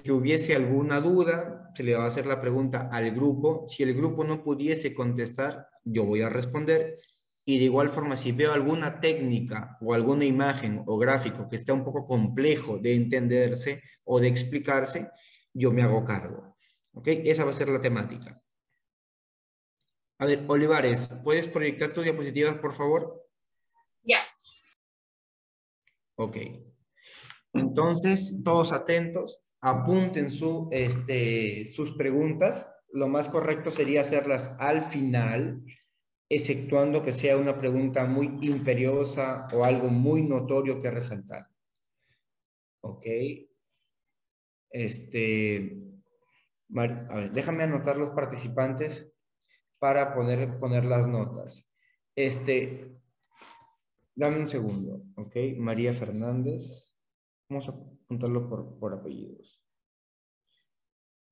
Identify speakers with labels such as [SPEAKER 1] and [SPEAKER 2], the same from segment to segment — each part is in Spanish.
[SPEAKER 1] que hubiese alguna duda, se le va a hacer la pregunta al grupo. Si el grupo no pudiese contestar, yo voy a responder. Y de igual forma, si veo alguna técnica o alguna imagen o gráfico que está un poco complejo de entenderse o de explicarse, yo me hago cargo. ¿Ok? Esa va a ser la temática. A ver, Olivares, ¿puedes proyectar tus diapositivas, por favor?
[SPEAKER 2] Ya.
[SPEAKER 1] Ok. Entonces, todos atentos, apunten sus preguntas. Lo más correcto sería hacerlas al final, exceptuando que sea una pregunta muy imperiosa o algo muy notorio que resaltar. Ok. A ver, déjame anotar los participantes para poner las notas. Dame un segundo, ok. María Fernández. Vamos a apuntarlo por apellidos.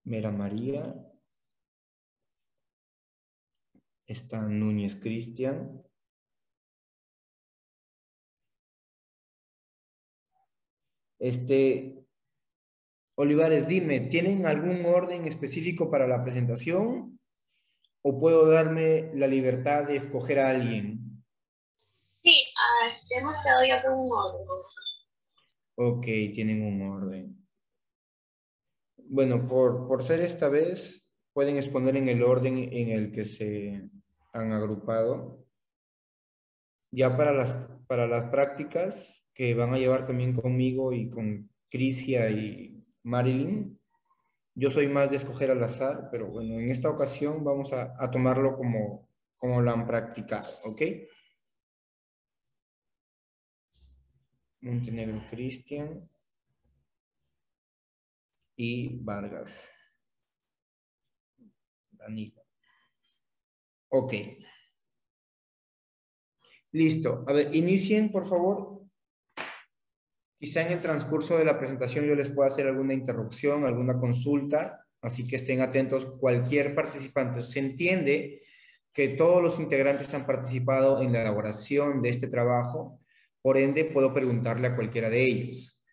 [SPEAKER 1] Mera María. Está Núñez Cristian. Olivares, dime, ¿tienen algún orden específico para la presentación? ¿O puedo darme la libertad de escoger a alguien?
[SPEAKER 2] Sí, hemos quedado ya con un orden.
[SPEAKER 1] Ok, tienen un orden. Bueno, por ser esta vez, pueden exponer en el orden en el que se han agrupado. Ya para las prácticas que van a llevar también conmigo y con Crisia y Marilyn, yo soy más de escoger al azar, pero bueno, en esta ocasión vamos a tomarlo como lo han practicado, ¿ok? Montenegro Cristian y Vargas. Danilo. Ok. Listo. A ver, inicien, por favor. Quizá en el transcurso de la presentación yo les pueda hacer alguna interrupción, alguna consulta, así que estén atentos cualquier participante. Se entiende que todos los integrantes han participado en la elaboración de este trabajo, por ende puedo preguntarle a cualquiera de ellos.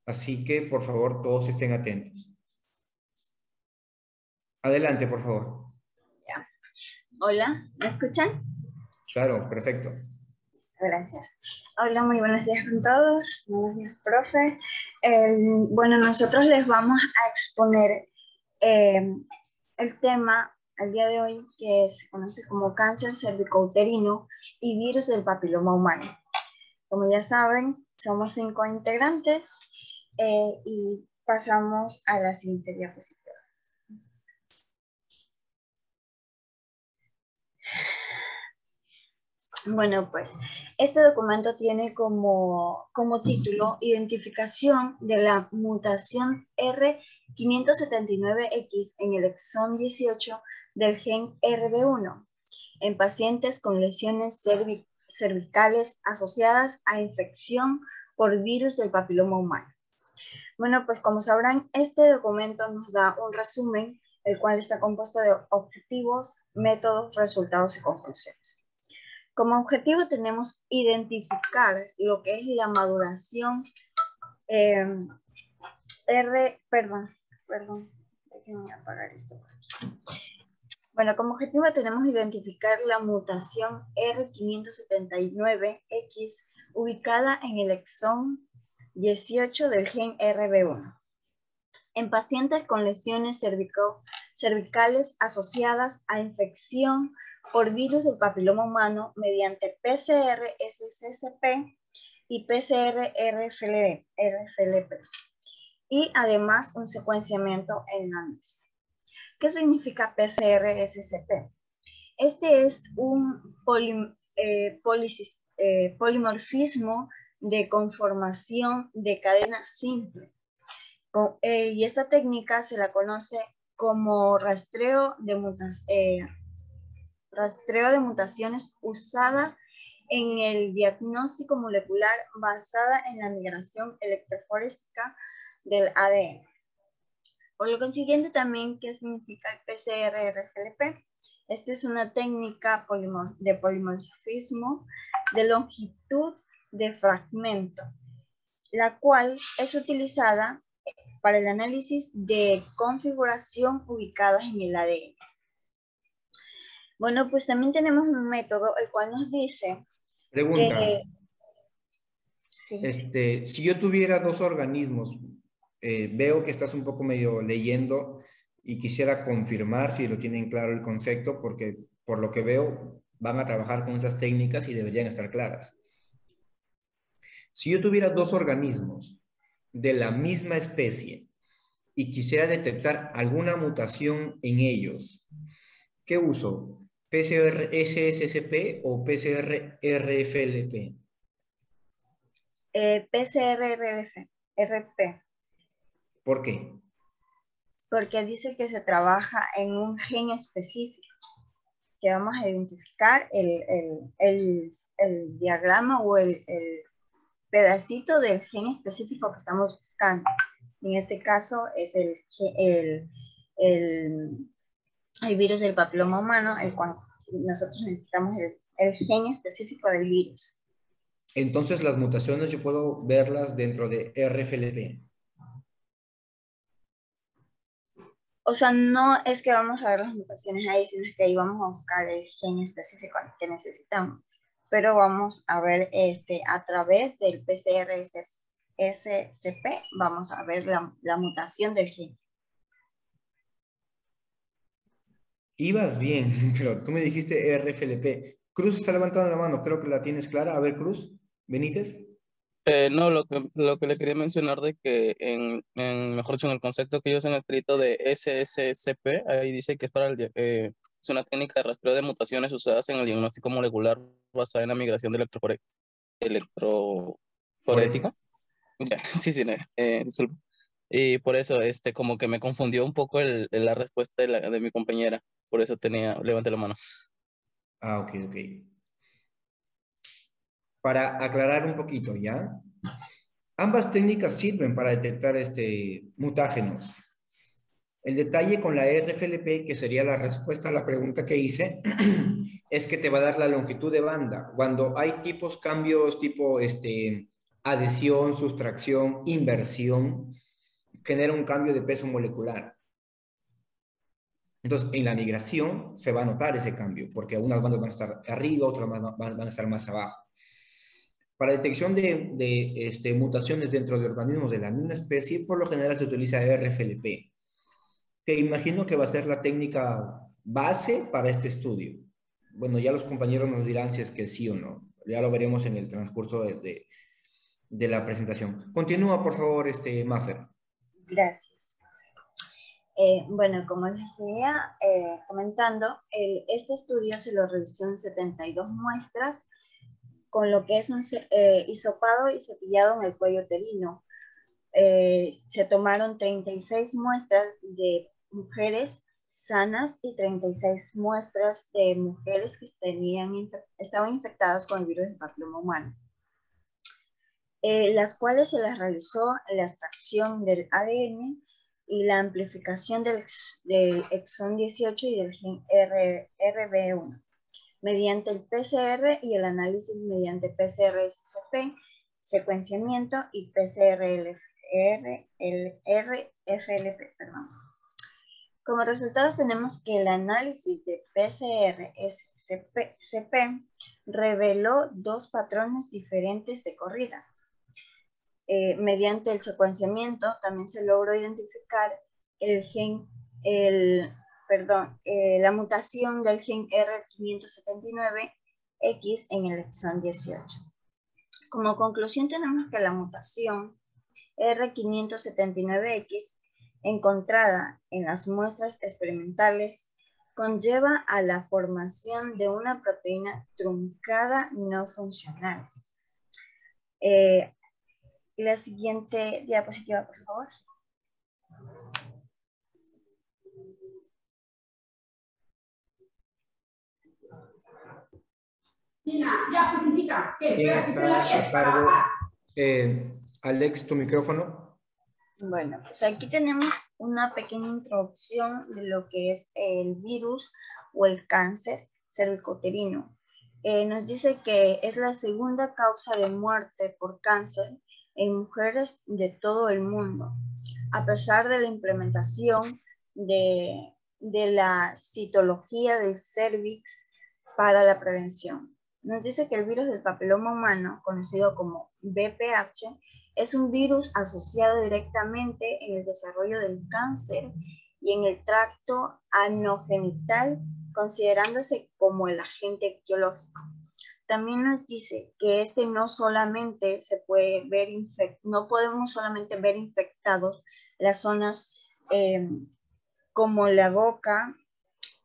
[SPEAKER 1] Así que, por favor, todos estén atentos. Adelante, por favor.
[SPEAKER 3] Ya. Hola, ¿me escuchan?
[SPEAKER 1] Claro, perfecto.
[SPEAKER 3] Gracias. Hola, muy buenos días con todos. Buenos días, profe. Bueno, nosotros les vamos a exponer el tema al día de hoy que se conoce como cáncer cervicouterino y virus del papiloma humano. Como ya saben, somos 5 integrantes y pasamos a la siguiente diapositiva. Bueno, pues este documento tiene como título Identificación de la mutación R579X en el exón 18 del gen RB1 en pacientes con lesiones cervicales asociadas a infección por virus del papiloma humano. Bueno, pues como sabrán, este documento nos da un resumen, el cual está compuesto de objetivos, métodos, resultados y conclusiones. Como objetivo tenemos identificar lo que es la maduración déjenme apagar esto. Bueno, como objetivo tenemos identificar la mutación R579X ubicada en el exón 18 del gen RB1 en pacientes con lesiones cervicales asociadas a infección por virus del papiloma humano mediante PCR-SSP y PCR-RFLP y además un secuenciamiento en la misma. ¿Qué significa PCR-SSP? Este es un polimorfismo de conformación de cadena simple. Y esta técnica se la conoce como rastreo de mutaciones usada en el diagnóstico molecular basada en la migración electroforésica del ADN. Por lo consiguiente también, ¿qué significa el PCR-RFLP? Esta es una técnica de polimorfismo de longitud de fragmento, la cual es utilizada para el análisis de configuración ubicadas en el ADN. Bueno, pues también tenemos un método el cual nos dice
[SPEAKER 1] Pregunta.
[SPEAKER 3] que sí.
[SPEAKER 1] Si yo tuviera dos organismos, veo que estás un poco medio leyendo y quisiera confirmar si lo tienen claro el concepto, porque por lo que veo van a trabajar con esas técnicas y deberían estar claras. Si yo tuviera dos organismos de la misma especie y quisiera detectar alguna mutación en ellos, ¿qué uso? ¿PCR SSCP o PCR RFLP?
[SPEAKER 3] PCR-RP,
[SPEAKER 1] ¿Por qué?
[SPEAKER 3] porque dice que se trabaja en un gen específico, que vamos a identificar el diagrama o el pedacito del gen específico que estamos buscando. En este caso es el virus del papiloma humano, el cual nosotros necesitamos el gen específico del virus.
[SPEAKER 1] Entonces las mutaciones yo puedo verlas dentro de RFLP.
[SPEAKER 3] O sea, no es que vamos a ver las mutaciones ahí, sino que ahí vamos a buscar el gen específico que necesitamos. Pero vamos a ver a través del PCR-SCP, vamos a ver la mutación del gen.
[SPEAKER 1] Ibas bien, pero tú me dijiste RFLP. Cruz está levantando la mano, creo que la tienes clara. A ver, Cruz, Benítez.
[SPEAKER 4] No, lo que le quería mencionar de que mejor dicho, en el concepto que ellos han escrito de SSCP, ahí dice que es es una técnica de rastreo de mutaciones usadas en el diagnóstico molecular basada en la migración de electroforética. Ya, sí, no, disculpa. Y por eso, como que me confundió un poco la respuesta de mi compañera. Por eso levanté la mano.
[SPEAKER 1] Ah, ok, ok. Para aclarar un poquito, ¿ya? Ambas técnicas sirven para detectar mutágenos. El detalle con la RFLP, que sería la respuesta a la pregunta que hice, es que te va a dar la longitud de banda. Cuando hay cambios tipo adhesión, sustracción, inversión, genera un cambio de peso molecular. Entonces, en la migración se va a notar ese cambio, porque unas bandas van a estar arriba, otras van a estar más abajo. Para detección de mutaciones dentro de organismos de la misma especie, por lo general se utiliza RFLP, que imagino que va a ser la técnica base para este estudio. Bueno, ya los compañeros nos dirán si es que sí o no. Ya lo veremos en el transcurso de la presentación. Continúa, por favor, Maffer.
[SPEAKER 3] Gracias. Bueno, como les seguía comentando, este estudio se lo realizó en 72 muestras, con lo que es un hisopado y cepillado en el cuello uterino. Se tomaron 36 muestras de mujeres sanas y 36 muestras de mujeres que estaban infectadas con el virus del papiloma humano, las cuales se les realizó la extracción del ADN y la amplificación del exón 18 y del gen RB1 mediante el PCR y el análisis mediante PCR-SCP, secuenciamiento y PCR-RFLP. Como resultados tenemos que el análisis de PCR-SCP reveló dos patrones diferentes de corrida. Mediante el secuenciamiento también se logró identificar la mutación del gen R579X en el exón 18. Como conclusión tenemos que la mutación R579X encontrada en las muestras experimentales conlleva a la formación de una proteína truncada no funcional. La siguiente diapositiva, por favor.
[SPEAKER 5] Ya, pues hijita, ¿qué?
[SPEAKER 1] ¿Quién
[SPEAKER 5] Espera que esté la
[SPEAKER 1] está a
[SPEAKER 5] fiesta.
[SPEAKER 1] cargo? Alex, tu micrófono.
[SPEAKER 3] Bueno, pues aquí tenemos una pequeña introducción de lo que es el virus o el cáncer cervicouterino. Nos dice que es la segunda causa de muerte por cáncer en mujeres de todo el mundo. a pesar de la implementación de la citología del cervix para la prevención. Nos dice que el virus del papiloma humano, conocido como VPH, es un virus asociado directamente en el desarrollo del cáncer y en el tracto anogenital, considerándose como el agente etiológico. También nos dice que no solamente se puede ver, no podemos solamente ver infectados las zonas como la boca,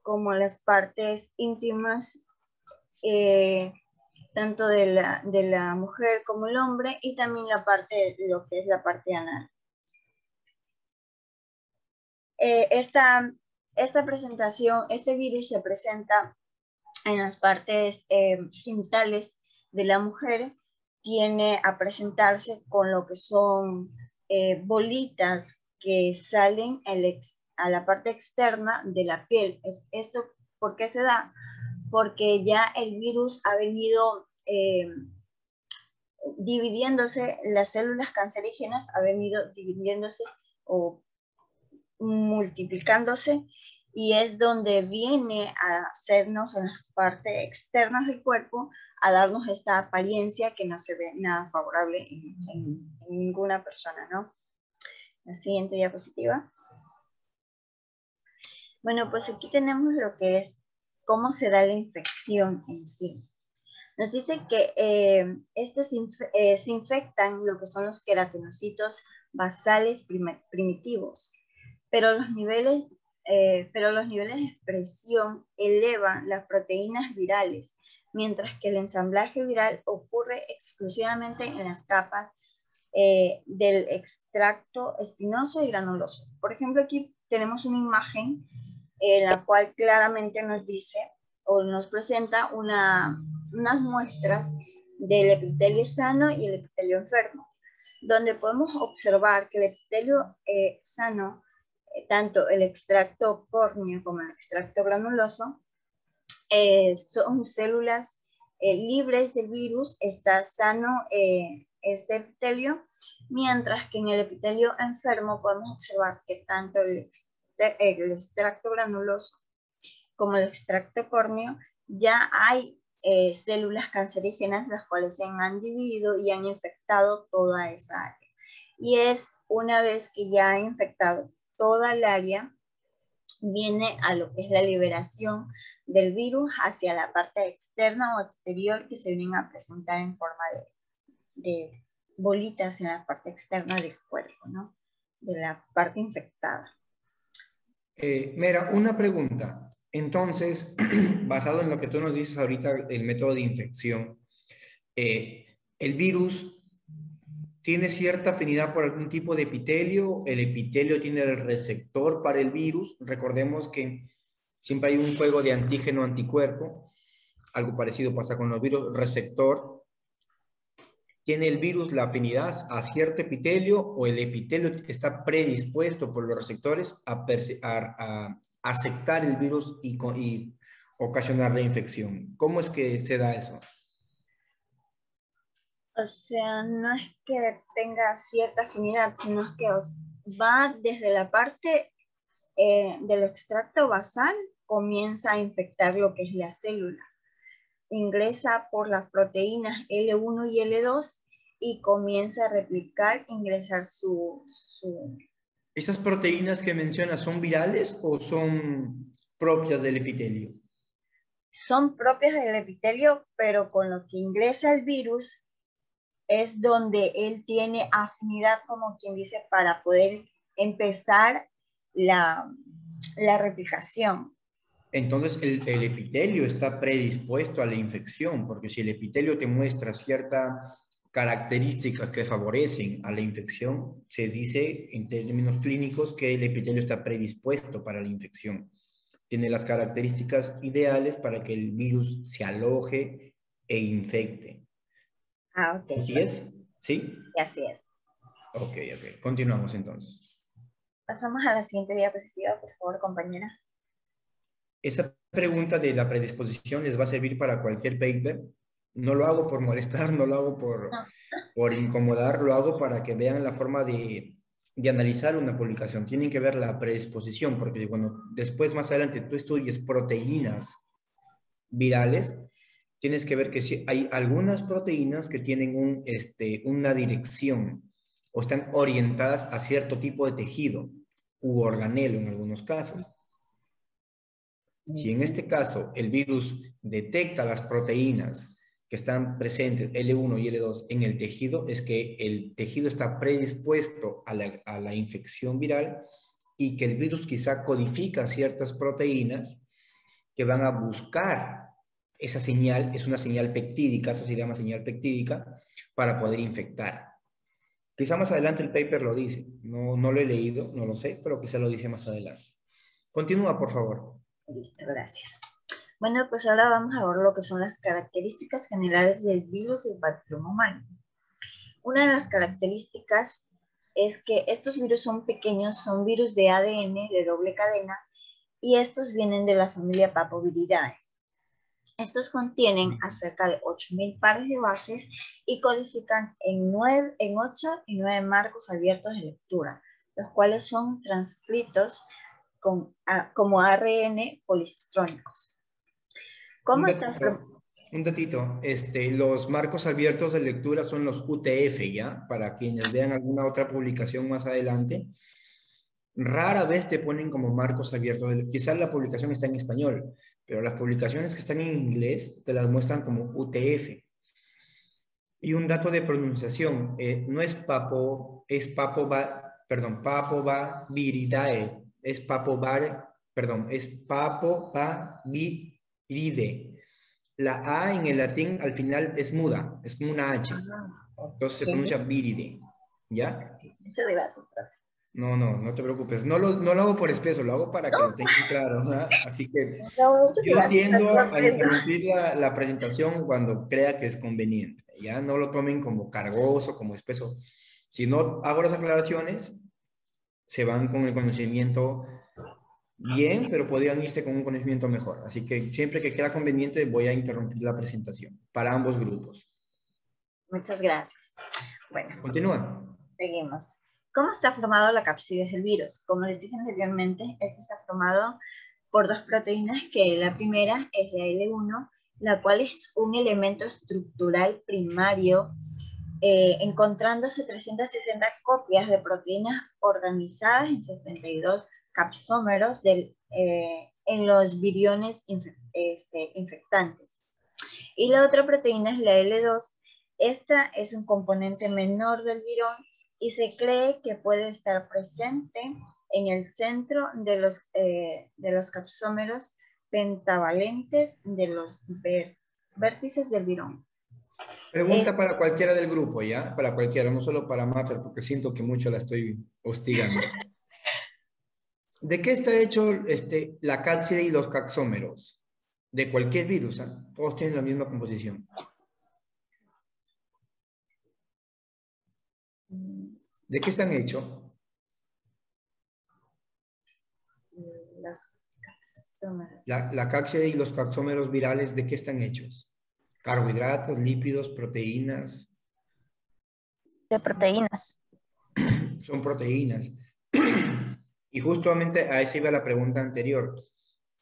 [SPEAKER 3] como las partes íntimas, tanto de la mujer como el hombre, y también lo que es la parte anal. Esta presentación, este virus se presenta en las partes genitales de la mujer, tiene a presentarse con lo que son bolitas que salen a la parte externa de la piel. ¿Esto por qué se da? Porque ya el virus ha venido dividiéndose, las células cancerígenas han venido dividiéndose o multiplicándose, y es donde viene a hacernos en las partes externas del cuerpo, a darnos esta apariencia que no se ve nada favorable en ninguna persona, ¿no? La siguiente diapositiva. Bueno, pues aquí tenemos lo que es cómo se da la infección en sí. Nos dice que se infectan lo que son los queratinocitos basales primitivos, pero los niveles de expresión elevan las proteínas virales, mientras que el ensamblaje viral ocurre exclusivamente en las capas del extracto espinoso y granuloso. Por ejemplo, aquí tenemos una imagen en la cual claramente nos dice o nos presenta unas muestras del epitelio sano y el epitelio enfermo, donde podemos observar que el epitelio sano, tanto el extracto córneo como el extracto granuloso, son células libres del virus, está sano este epitelio, mientras que en el epitelio enfermo podemos observar que tanto el extracto granuloso como el extracto córneo ya hay células cancerígenas, las cuales se han dividido y han infectado toda esa área. Y es una vez que ya ha infectado toda el área, viene a lo que es la liberación del virus hacia la parte externa o exterior, que se vienen a presentar en forma de bolitas en la parte externa del cuerpo, ¿no? De la parte infectada.
[SPEAKER 1] Mira, una pregunta. Entonces, basado en lo que tú nos dices ahorita, el método de infección, ¿el virus tiene cierta afinidad por algún tipo de epitelio? ¿El epitelio tiene el receptor para el virus? Recordemos que siempre hay un juego de antígeno-anticuerpo. Algo parecido pasa con los virus. Receptor. ¿Tiene el virus la afinidad a cierto epitelio o el epitelio está predispuesto por los receptores a aceptar el virus y ocasionar la infección? ¿Cómo es que se da eso?
[SPEAKER 3] O sea, no es que tenga cierta afinidad, sino es que va desde la parte del extracto basal, comienza a infectar lo que es la célula. Ingresa por las proteínas L1 y L2 y comienza a replicar, ingresar su...
[SPEAKER 1] ¿Esas proteínas que mencionas son virales o son propias del epitelio?
[SPEAKER 3] Son propias del epitelio, pero con lo que ingresa el virus es donde él tiene afinidad, como quien dice, para poder empezar la replicación.
[SPEAKER 1] Entonces el epitelio está predispuesto a la infección, porque si el epitelio te muestra ciertas características que favorecen a la infección, se dice en términos clínicos que el epitelio está predispuesto para la infección. Tiene las características ideales para que el virus se aloje e infecte.
[SPEAKER 3] Ah, ok.
[SPEAKER 1] ¿Así es? ¿Sí?
[SPEAKER 3] Y así es.
[SPEAKER 1] Ok. Continuamos entonces.
[SPEAKER 3] Pasamos a la siguiente diapositiva, por favor, compañera.
[SPEAKER 1] Esa pregunta de la predisposición les va a servir para cualquier paper. No lo hago por molestar, no lo hago por incomodar, lo hago para que vean la forma de de analizar una publicación, tienen que ver la predisposición, porque bueno, después más adelante tú estudies proteínas virales, tienes que ver que sí, hay algunas proteínas que tienen una dirección o están orientadas a cierto tipo de tejido u organelo en algunos casos. Si en este caso el virus detecta las proteínas que están presentes, L1 y L2, en el tejido, es que el tejido está predispuesto a la infección viral y que el virus quizá codifica ciertas proteínas que van a buscar esa señal, es una señal peptídica, eso se llama señal peptídica, para poder infectar. Quizá más adelante el paper lo dice, no lo he leído, no lo sé, pero quizá lo dice más adelante. Continúa, por favor.
[SPEAKER 3] Listo, gracias. Bueno, pues ahora vamos a ver lo que son las características generales del virus del papiloma humano. Una de las características es que estos virus son pequeños, son virus de ADN de doble cadena y estos vienen de la familia Papoviridae. Estos contienen acerca de 8.000 pares de bases y codifican en 8 y 9 marcos abiertos de lectura, los cuales son transcritos como ARN policistrónicos. ¿Cómo está?
[SPEAKER 1] Un datito, los marcos abiertos de lectura son los UTF, ¿ya? Para quienes vean alguna otra publicación más adelante, rara vez te ponen como marcos abiertos. Quizás la publicación está en español, pero las publicaciones que están en inglés te las muestran como UTF. Y un dato de pronunciación, no es Papoviridae, es Papoviridae. La A en el latín al final es muda, es como una H. Entonces se pronuncia viride, ¿ya?
[SPEAKER 3] Muchas gracias, profe.
[SPEAKER 1] No te preocupes. No lo hago por espeso, lo hago para que lo tengan claro, ¿no? Así que yo tiendo a interrumpir la presentación cuando crea que es conveniente, ¿ya? No lo tomen como cargoso, como espeso. Si no hago las aclaraciones, se van con el conocimiento bien, pero podrían irse con un conocimiento mejor. Así que siempre que crea conveniente voy a interrumpir la presentación para ambos grupos.
[SPEAKER 3] Muchas gracias. Bueno,
[SPEAKER 1] Continúa.
[SPEAKER 3] seguimos. ¿Cómo está formado la cápside del virus? Como les dije anteriormente, este está formado por dos proteínas, que la primera es la L1, la cual es un elemento estructural primario, encontrándose 360 copias de proteínas organizadas en 72 capsómeros en los viriones infectantes. Y la otra proteína es la L2. Esta es un componente menor del virón y se cree que puede estar presente en el centro de los capsómeros pentavalentes de los vértices del virón.
[SPEAKER 1] Pregunta para cualquiera del grupo, ¿ya? Para cualquiera, no solo para Maffer, porque siento que mucho la estoy hostigando. ¿De qué está hecho la cápside y los caxómeros? De cualquier virus, ¿eh? Todos tienen la misma composición. ¿De qué están hechos? La cápside y los caxómeros virales, ¿de qué están hechos? Carbohidratos, lípidos, proteínas.
[SPEAKER 6] De proteínas.
[SPEAKER 1] Son proteínas. Y justamente a eso iba la pregunta anterior.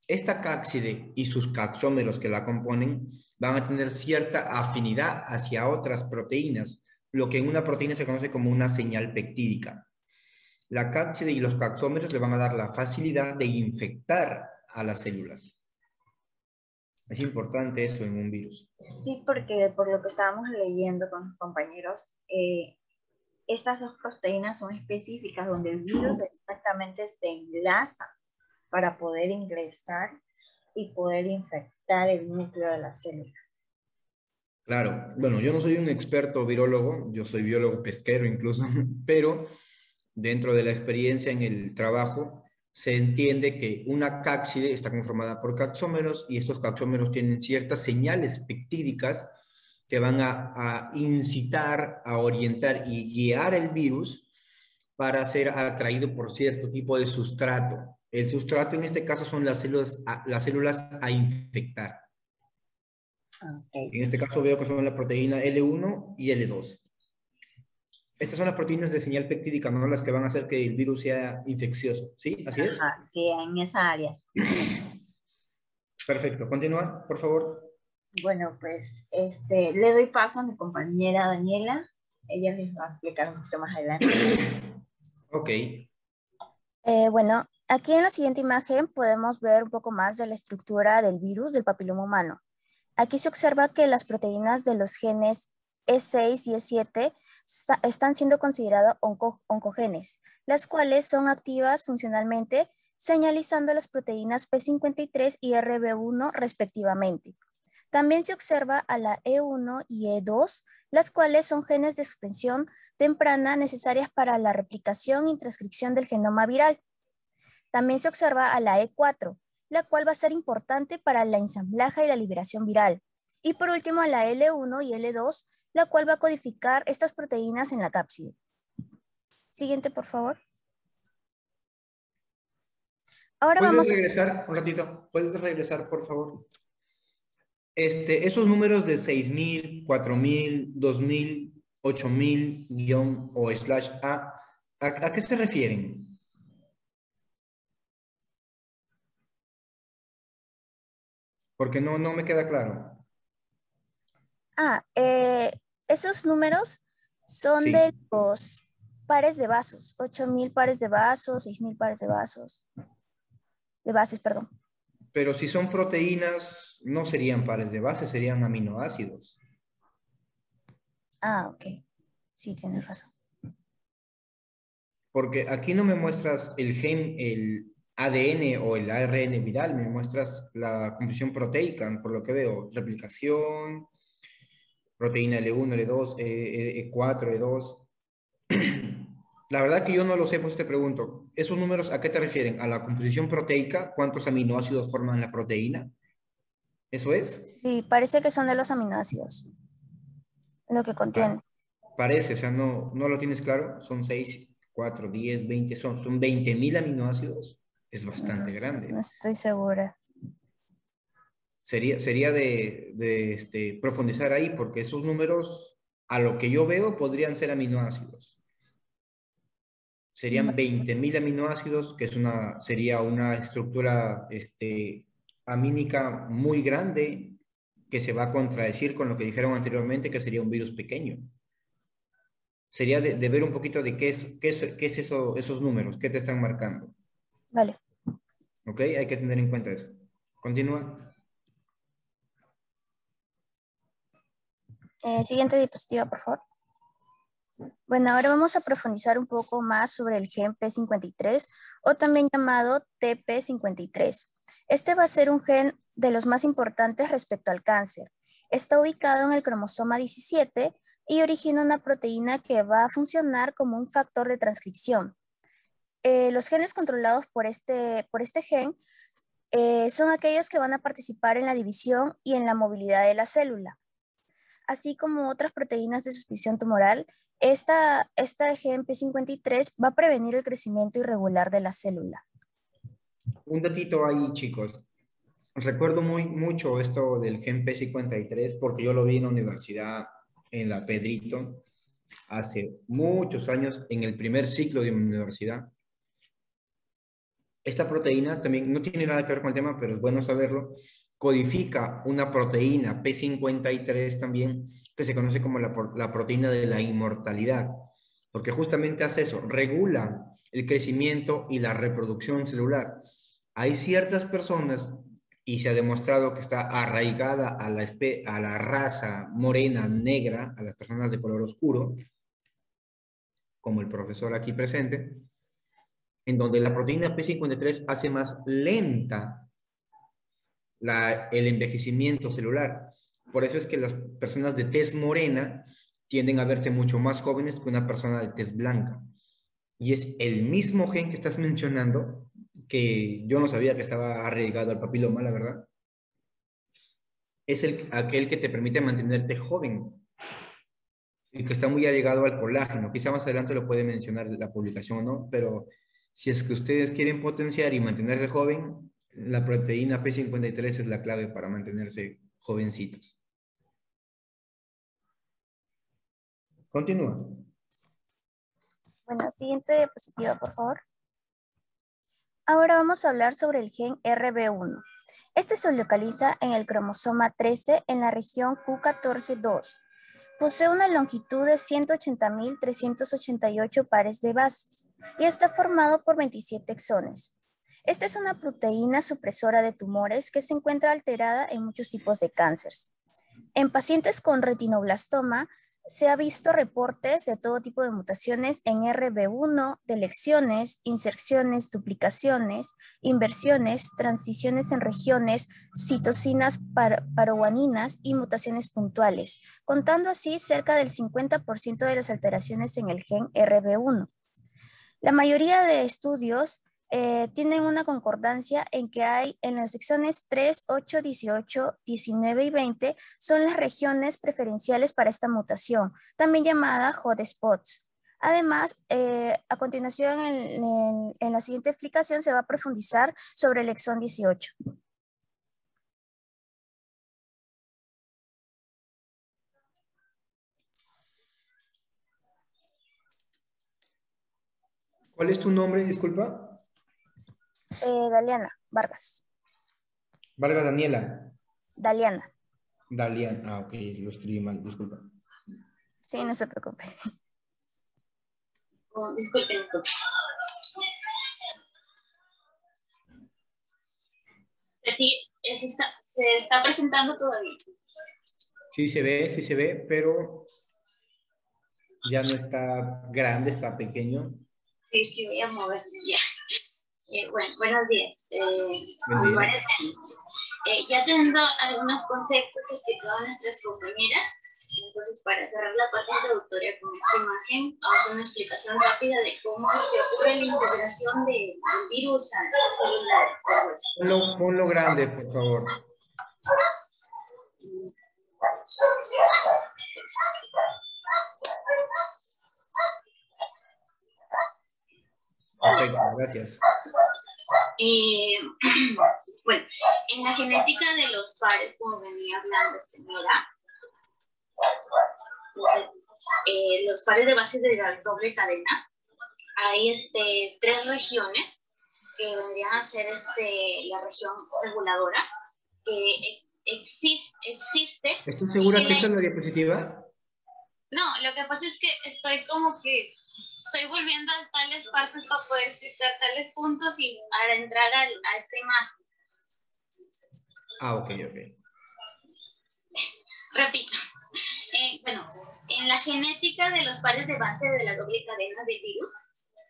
[SPEAKER 1] Esta cápside y sus caxómeros que la componen van a tener cierta afinidad hacia otras proteínas, lo que en una proteína se conoce como una señal peptídica. La cápside y los caxómeros le van a dar la facilidad de infectar a las células. Es importante eso en un virus.
[SPEAKER 3] Sí, porque por lo que estábamos leyendo con los compañeros, estas dos proteínas son específicas donde el virus exactamente se enlaza para poder ingresar y poder infectar el núcleo de la célula.
[SPEAKER 1] Claro, bueno, yo no soy un experto virólogo, yo soy biólogo pesquero incluso, pero dentro de la experiencia en el trabajo se entiende que una cápside está conformada por caxómeros y estos caxómeros tienen ciertas señales peptídicas que van a incitar, a orientar y guiar el virus para ser atraído por cierto tipo de sustrato. El sustrato en este caso son las células a infectar.
[SPEAKER 3] Okay.
[SPEAKER 1] En este caso veo que son la proteína L1 y L2. Estas son las proteínas de señal peptídica, no las que van a hacer que el virus sea infeccioso. ¿Sí? ¿Así es?
[SPEAKER 3] Ajá, sí, en esa área.
[SPEAKER 1] Perfecto. Continúa, por favor.
[SPEAKER 3] Bueno, pues le doy paso a mi compañera Daniela. Ella les va a explicar un poquito más adelante.
[SPEAKER 1] Ok.
[SPEAKER 6] Bueno, aquí en la siguiente imagen podemos ver un poco más de la estructura del virus del papiloma humano. Aquí se observa que las proteínas de los genes E6 y E7 están siendo consideradas oncogenes, las cuales son activas funcionalmente, señalizando las proteínas P53 y RB1 respectivamente. También se observa a la E1 y E2, las cuales son genes de expresión temprana necesarias para la replicación y transcripción del genoma viral. También se observa a la E4, la cual va a ser importante para la ensamblaje y la liberación viral. Y por último a la L1 y L2, la cual va a codificar estas proteínas en la cápside. Siguiente, por favor. Ahora
[SPEAKER 1] ¿Puedes
[SPEAKER 6] vamos a...
[SPEAKER 1] regresar un ratito? ¿Puedes regresar, por favor? Esos números de 6.000, 4.000, 2.000, 8.000, guión o slash ¿a qué se refieren? Porque no me queda claro.
[SPEAKER 6] Esos números son de
[SPEAKER 1] Sí,
[SPEAKER 6] los pares de vasos, 8.000 pares de vasos, 6.000 pares de vasos, de bases, perdón.
[SPEAKER 1] pero si son proteínas, no serían pares de base, serían aminoácidos.
[SPEAKER 6] Ok. Sí, tienes razón.
[SPEAKER 1] Porque aquí no me muestras el gen, el ADN o el ARN viral, me muestras la composición proteica, por lo que veo, replicación, proteína L1, L2, E4, E2. La verdad que yo no lo sé, pues te pregunto, ¿esos números a qué te refieren? ¿A la composición proteica? ¿Cuántos aminoácidos forman la proteína? ¿Eso es?
[SPEAKER 6] Sí, parece que son de los aminoácidos, lo que contiene.
[SPEAKER 1] Parece, o sea, no lo tienes claro. Son 6, 4, 10, 20, son 20.000 aminoácidos. Es bastante
[SPEAKER 6] No
[SPEAKER 1] grande.
[SPEAKER 6] estoy segura.
[SPEAKER 1] Sería de profundizar ahí, porque esos números, a lo que yo veo, podrían ser aminoácidos. Serían 20.000 aminoácidos, que sería una estructura amínica muy grande, que se va a contradecir con lo que dijeron anteriormente, que sería un virus pequeño. Sería de ver un poquito de qué es eso, esos números, qué te están marcando.
[SPEAKER 6] Vale.
[SPEAKER 1] ¿Ok? Hay que tener en cuenta eso. Continúa.
[SPEAKER 6] Siguiente diapositiva, por favor. Bueno, ahora vamos a profundizar un poco más sobre el gen P53 o también llamado TP53. Este va a ser un gen de los más importantes respecto al cáncer. Está ubicado en el cromosoma 17 y origina una proteína que va a funcionar como un factor de transcripción. Los genes controlados por este gen son aquellos que van a participar en la división y en la movilidad de la célula. Así como otras proteínas de supresión tumoral, esta GMP53 va a prevenir el crecimiento irregular de la célula.
[SPEAKER 1] Un datito ahí, chicos. Recuerdo mucho esto del gen P53 porque yo lo vi en la universidad, en la Pedrito, hace muchos años, en el primer ciclo de mi universidad. Esta proteína también no tiene nada que ver con el tema, pero es bueno saberlo. Codifica una proteína P53 también, que se conoce como la proteína de la inmortalidad, porque justamente hace eso, regula el crecimiento y la reproducción celular. Hay ciertas personas, y se ha demostrado que está arraigada a la raza morena, negra, a las personas de color oscuro, como el profesor aquí presente, en donde la proteína P53 hace más lenta el envejecimiento celular. Por eso es que las personas de tez morena tienden a verse mucho más jóvenes que una persona de tez blanca. Y es el mismo gen que estás mencionando, que yo no sabía que estaba arraigado al papiloma, la verdad. Es aquel que te permite mantenerte joven y que está muy allegado al colágeno. Quizá más adelante lo puede mencionar la publicación o no, pero si es que ustedes quieren potenciar y mantenerse joven, la proteína P53 es la clave para mantenerse jovencitos. Continúa.
[SPEAKER 6] Bueno, siguiente diapositiva, por favor. Ahora vamos a hablar sobre el gen RB1. Este se localiza en el cromosoma 13 en la región Q14-2. Posee una longitud de 180.388 pares de bases y está formado por 27 exones. Esta es una proteína supresora de tumores que se encuentra alterada en muchos tipos de cánceres. En pacientes con retinoblastoma, se ha visto reportes de todo tipo de mutaciones en RB1, deleciones, inserciones, duplicaciones, inversiones, transiciones en regiones, citocinas paroguaninas y mutaciones puntuales, contando así cerca del 50% de las alteraciones en el gen RB1. La mayoría de estudios tienen una concordancia en que hay en los exones 3, 8, 18, 19 y 20 son las regiones preferenciales para esta mutación, también llamada hotspots. Además, a continuación en la siguiente explicación se va a profundizar sobre el exón 18.
[SPEAKER 1] ¿Cuál es tu nombre, disculpa?
[SPEAKER 6] Daliana Vargas.
[SPEAKER 1] Vargas Daniela.
[SPEAKER 6] Daliana.
[SPEAKER 1] Dalian. Ok, lo escribí mal, disculpa.
[SPEAKER 6] Sí, no se preocupe.
[SPEAKER 2] Oh, disculpen. Sí, se está presentando todavía.
[SPEAKER 1] Sí se ve, pero ya no está grande, está pequeño.
[SPEAKER 2] Sí, voy a mover ya. Bueno, buenos días.
[SPEAKER 1] Buen día.
[SPEAKER 2] Ya teniendo algunos conceptos que explicaban nuestras compañeras, entonces para cerrar la parte introductoria con esta imagen, vamos a hacer una explicación rápida de cómo es que ocurre la integración del virus a la célula.
[SPEAKER 1] Ponlo grande, por favor. Perfecto, gracias.
[SPEAKER 2] Bueno, en la genética de los pares, como venía hablando primera, los pares de bases de la doble cadena, hay tres regiones que vendrían a ser la región reguladora, que existe.
[SPEAKER 1] ¿Estás segura que esta es la diapositiva?
[SPEAKER 2] No, lo que pasa es que estoy volviendo a tales partes para poder explicar tales puntos y para entrar a esta imagen.
[SPEAKER 1] Ah, ok.
[SPEAKER 2] Repito. Bueno, en la genética de los pares de base de la doble cadena de virus,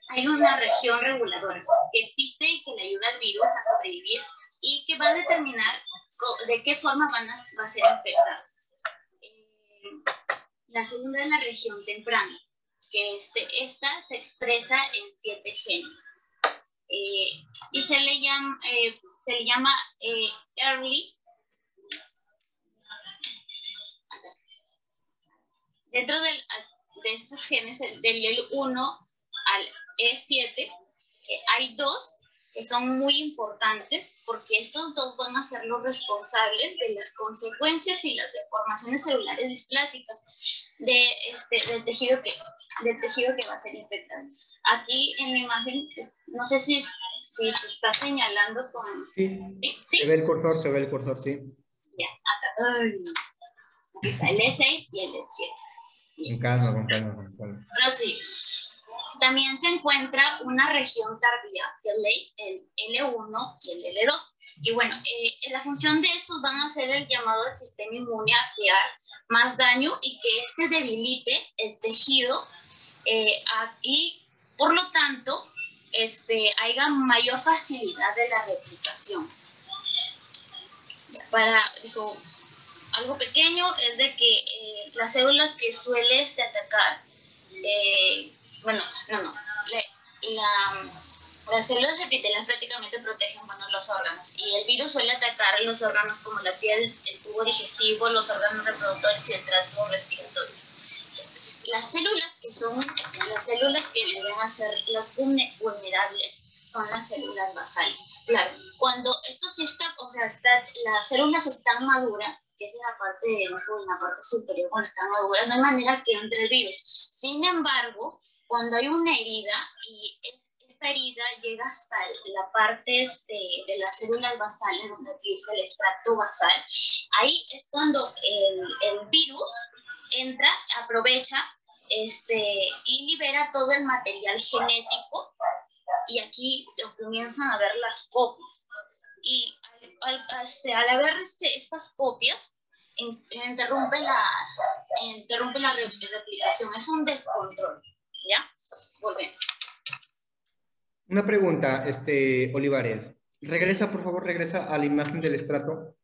[SPEAKER 2] hay una región reguladora que existe y que le ayuda al virus a sobrevivir y que va a determinar de qué forma va a ser infectado. La segunda es la región temprana, que esta se expresa en 7 genes. Y se le llama early. Dentro de estos genes, del E1 al E7, hay 2 que son muy importantes porque estos 2 van a ser los responsables de las consecuencias y las deformaciones celulares displásicas del tejido que va a ser infectado. Aquí en la imagen, no sé si se está señalando con...
[SPEAKER 1] Sí,
[SPEAKER 2] ¿Sí?
[SPEAKER 1] se ve el cursor, sí.
[SPEAKER 2] Ya, acá. Aquí está el E6 y el E7.
[SPEAKER 1] Con calma.
[SPEAKER 2] Pero sí, también se encuentra una región tardía, que es el L1 y el L2. Y bueno, la función de estos van a ser el llamado al sistema inmune a crear más daño y que debilite el tejido y por lo tanto haya mayor facilidad de la replicación. Algo pequeño es de que las células que suele atacar, las células epiteliales prácticamente protegen los órganos y el virus suele atacar los órganos como la piel, el tubo digestivo, los órganos reproductores y el tracto respiratorio. Las células que vendrían a ser las vulnerables son las células basales. Claro, cuando las células están maduras, que es en la parte superior, cuando están maduras, no hay manera que entre el virus. Sin embargo, cuando hay una herida y esta herida llega hasta la parte de las células basales, donde aquí dice el extracto basal, ahí es cuando el virus entra, aprovecha y libera todo el material genético, y aquí se comienzan a ver las copias. Y al haber estas copias, interrumpe la replicación. Es un descontrol. ¿Ya? Volvemos.
[SPEAKER 1] Una pregunta, Olivares. Regresa, por favor, regresa a la imagen del estrato.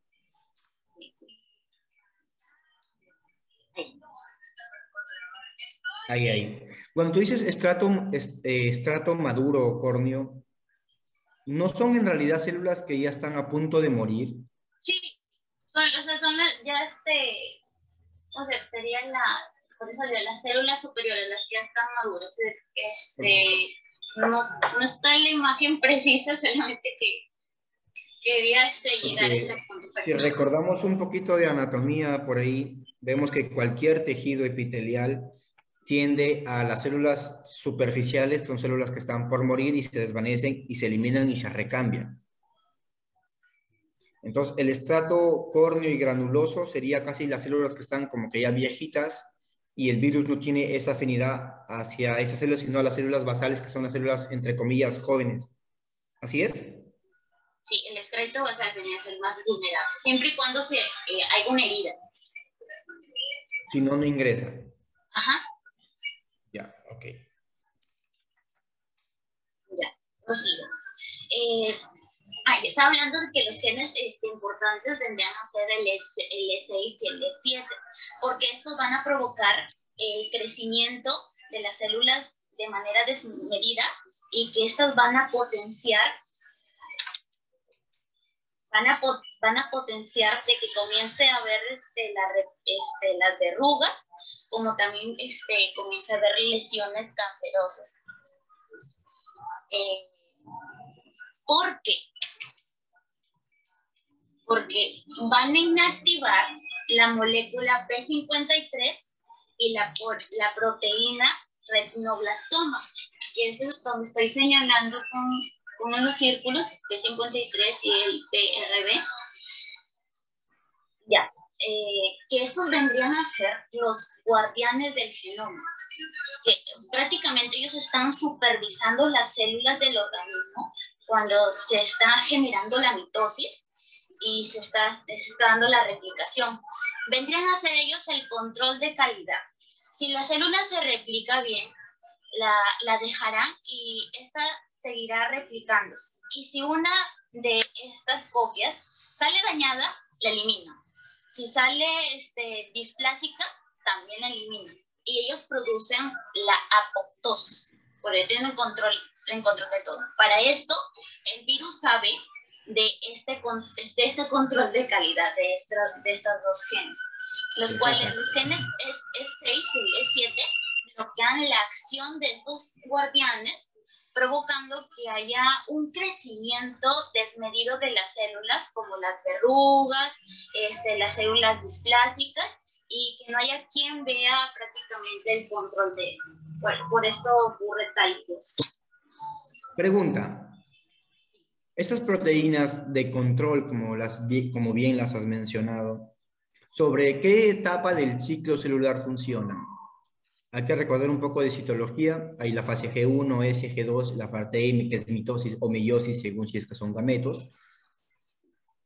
[SPEAKER 1] Ahí. Cuando tú dices estrato maduro o córneo, ¿no son en realidad células que ya están a punto de morir?
[SPEAKER 2] Sí, son serían por eso las células superiores, las que ya están maduras. No está en la imagen precisa, solamente que quería llegar a ese punto.
[SPEAKER 1] Si recordamos un poquito de anatomía por ahí, vemos que cualquier tejido epitelial tiende a las células superficiales, son células que están por morir y se desvanecen y se eliminan y se recambian. Entonces, el estrato córneo y granuloso sería casi las células que están como que ya viejitas y el virus no tiene esa afinidad hacia esas células, sino a las células basales, que son las células, entre comillas, jóvenes. ¿Así es?
[SPEAKER 2] Sí, el extracto basal tenía que ser más vulnerable, siempre y cuando hay una herida.
[SPEAKER 1] Si no, no ingresa.
[SPEAKER 2] Ajá.
[SPEAKER 1] Ya, ok.
[SPEAKER 2] Ya, prosigo. Estaba hablando de que los genes importantes vendrían a ser el E6 y el E7, porque estos van a provocar el crecimiento de las células de manera desmedida y que estas van a potenciar de que comience a haber las verrugas, como también comienza a haber lesiones cancerosas. ¿Por qué? Porque van a inactivar la molécula P53 y la proteína retinoblastoma, que es donde estoy señalando con los círculos P53 y el PRB. Ya, que estos vendrían a ser los guardianes del genoma, que prácticamente ellos están supervisando las células del organismo cuando se está generando la mitosis y se está dando la replicación. Vendrían a ser ellos el control de calidad. Si la célula se replica bien, la dejarán y esta seguirá replicándose. Y si una de estas copias sale dañada, la eliminan. Si sale displásica, también la eliminan. Y ellos producen la apoptosis, porque tienen control de todo. Para esto, el virus sabe de este control de calidad de estos dos genes, los cuales los genes E6 y E7 bloquean la acción de estos guardianes, provocando que haya un crecimiento desmedido de las células, como las verrugas, las células displásicas, y que no haya quien vea prácticamente el control de esto. Bueno, por esto ocurre tal cosa.
[SPEAKER 1] Pregunta. Estas proteínas de control, como bien las has mencionado, ¿sobre qué etapa del ciclo celular funcionan? Hay que recordar un poco de citología. Hay la fase G1, S, G2, la parte M, que es mitosis o meiosis, según si es que son gametos.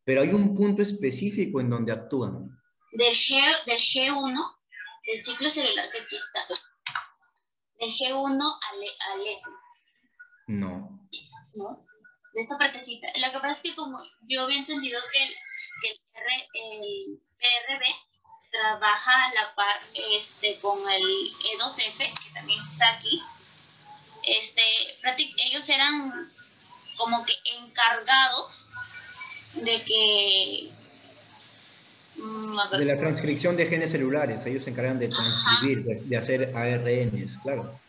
[SPEAKER 1] Pero hay un punto específico en donde actúan.
[SPEAKER 2] Del G1, del ciclo celular que aquí está, del G1 al S.
[SPEAKER 1] No.
[SPEAKER 2] ¿No? De esta partecita. Lo que pasa es que como yo había entendido que el PRB trabaja a la par con el E2F, que también está aquí. Ellos eran como que encargados de que...
[SPEAKER 1] de la transcripción de genes celulares. Ellos se encargan de transcribir, de hacer ARNs, claro.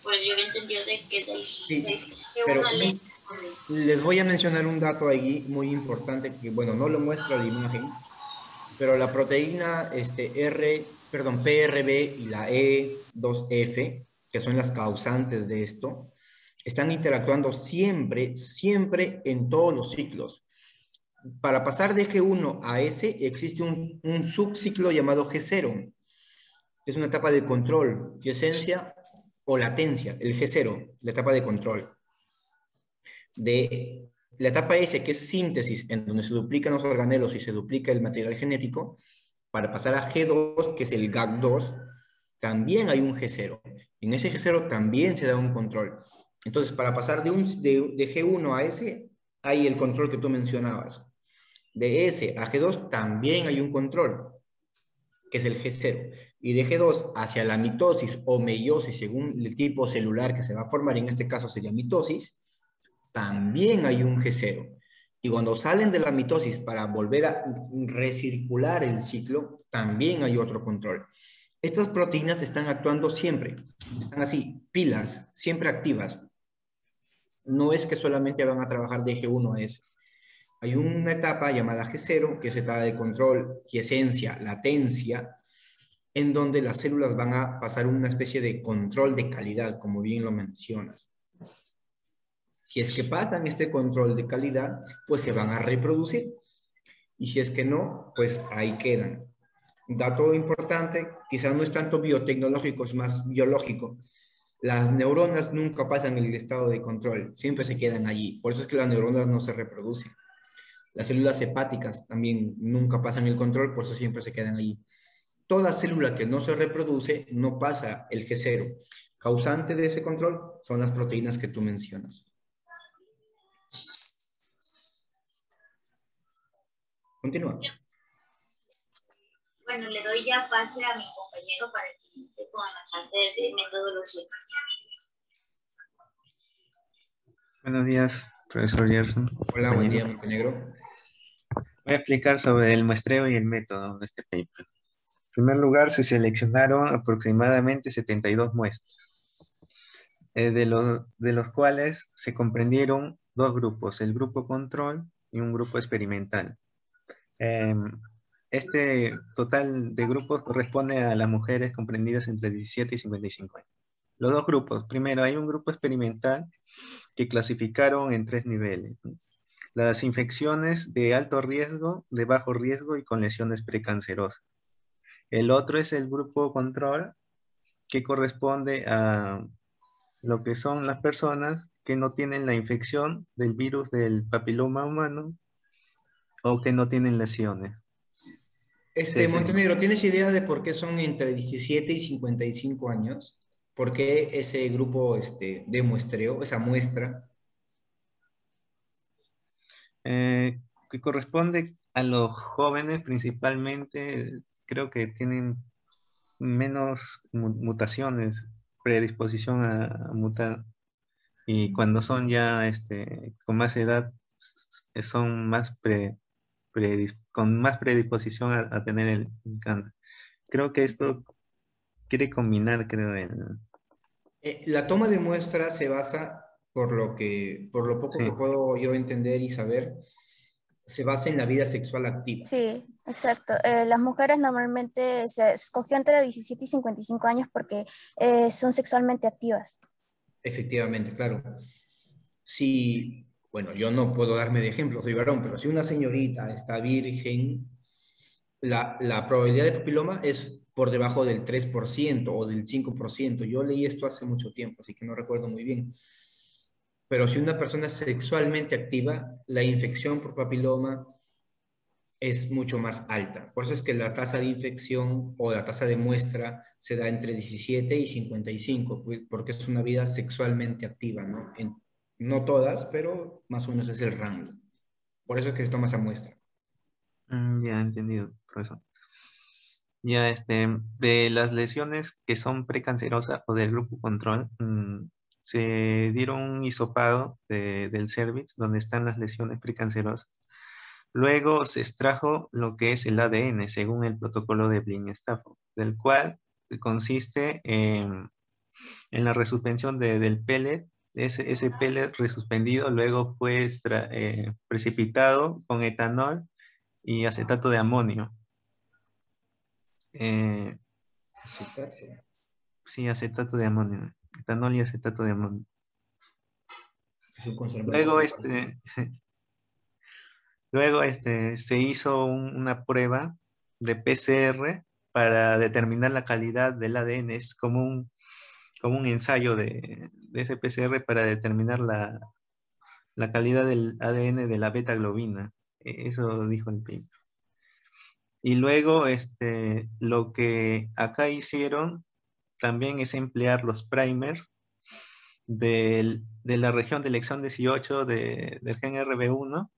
[SPEAKER 2] Pues yo había entendido de que del
[SPEAKER 1] pero les voy a mencionar un dato ahí muy importante que, bueno, no lo muestra la imagen, pero la proteína PRB y la E2F, que son las causantes de esto, están interactuando siempre, siempre en todos los ciclos. Para pasar de G1 a S existe un subciclo llamado G0. Es una etapa de control, quiescencia o latencia, el G0, la etapa de control. De la etapa S, que es síntesis, en donde se duplican los organelos y se duplica el material genético, para pasar a G2, que es el GAG2, también hay un G0. En ese G0 también se da un control. Entonces, para pasar de G1 a S, hay el control que tú mencionabas. De S a G2 también hay un control, que es el G0. Y de G2 hacia la mitosis o meiosis, según el tipo celular que se va a formar, en este caso sería mitosis, también hay un G0. Y cuando salen de la mitosis para volver a recircular el ciclo, también hay otro control. Estas proteínas están actuando siempre, están así, pilas, siempre activas. No es que solamente van a trabajar de G1 a S. Hay una etapa llamada G0, que es etapa de control, quiesencia, latencia, en donde las células van a pasar una especie de control de calidad, como bien lo mencionas. Si es que pasan este control de calidad, pues se van a reproducir. Y si es que no, pues ahí quedan. Un dato importante, quizás no es tanto biotecnológico, es más biológico. Las neuronas nunca pasan el estado de control, siempre se quedan allí. Por eso es que las neuronas no se reproducen. Las células hepáticas también nunca pasan el control, por eso siempre se quedan allí. Toda célula que no se reproduce no pasa el G0. Causante de ese control son las proteínas que tú mencionas. Continúa.
[SPEAKER 2] Bueno, le doy ya pase a mi compañero para que inicie con la parte de metodología.
[SPEAKER 7] Buenos días, profesor Gerson.
[SPEAKER 1] Hola, buen día, Montenegro.
[SPEAKER 7] Voy a explicar sobre el muestreo y el método de este paper. En primer lugar, se seleccionaron aproximadamente 72 muestras, de los cuales se comprendieron dos grupos, el grupo control y un grupo experimental. Este total de grupos corresponde a las mujeres comprendidas entre 17 y 55 años. Los dos grupos, primero hay un grupo experimental que clasificaron en 3 niveles. Las infecciones de alto riesgo, de bajo riesgo y con lesiones precancerosas. El otro es el grupo control, que corresponde a lo que son las personas que no tienen la infección del virus del papiloma humano o que no tienen lesiones.
[SPEAKER 1] Montenegro, ¿tienes idea de por qué son entre 17 y 55 años? ¿Por qué ese grupo de muestreo, esa muestra?
[SPEAKER 7] Que corresponde a los jóvenes principalmente, creo que tienen menos mutaciones, predisposición a mutar, y cuando son ya con más edad son más con más predisposición a tener el cáncer. Creo que esto quiere combinar, creo,
[SPEAKER 1] La toma de muestra se basa, por lo poco
[SPEAKER 7] sí.
[SPEAKER 1] que puedo yo entender y saber, se basa en la vida sexual activa.
[SPEAKER 6] Sí, exacto. Las mujeres normalmente se escogió entre 17 y 55 años porque son sexualmente activas.
[SPEAKER 1] Efectivamente, claro. Si, bueno, yo no puedo darme de ejemplo, soy varón, pero si una señorita está virgen, la probabilidad de papiloma es por debajo del 3% o del 5%. Yo leí esto hace mucho tiempo, así que no recuerdo muy bien. Pero si una persona es sexualmente activa, la infección por papiloma es mucho más alta. Por eso es que la tasa de infección o la tasa de muestra se da entre 17 y 55, porque es una vida sexualmente activa, ¿no? No todas, pero más o menos es el rango. Por eso es que se toma esa muestra.
[SPEAKER 7] Ya, entendido, profesor. Ya, de las lesiones que son precancerosas o del grupo control, se dieron un hisopado del cervix, donde están las lesiones precancerosas. Luego se extrajo lo que es el ADN, según el protocolo de Bling-Stafford, del cual consiste en la resuspensión del pellet. Ese pellet resuspendido luego fue precipitado con etanol y acetato de amonio. Sí, acetato de amonio. etanol y acetato de amonio.
[SPEAKER 1] Es un conservante.
[SPEAKER 7] Luego se hizo una prueba de PCR para determinar la calidad del ADN. Es como un ensayo de ese PCR para determinar la calidad del ADN de la beta globina. Eso dijo el paper. Y luego lo que acá hicieron también es emplear los primers de la región del exón 18 del gen RB1,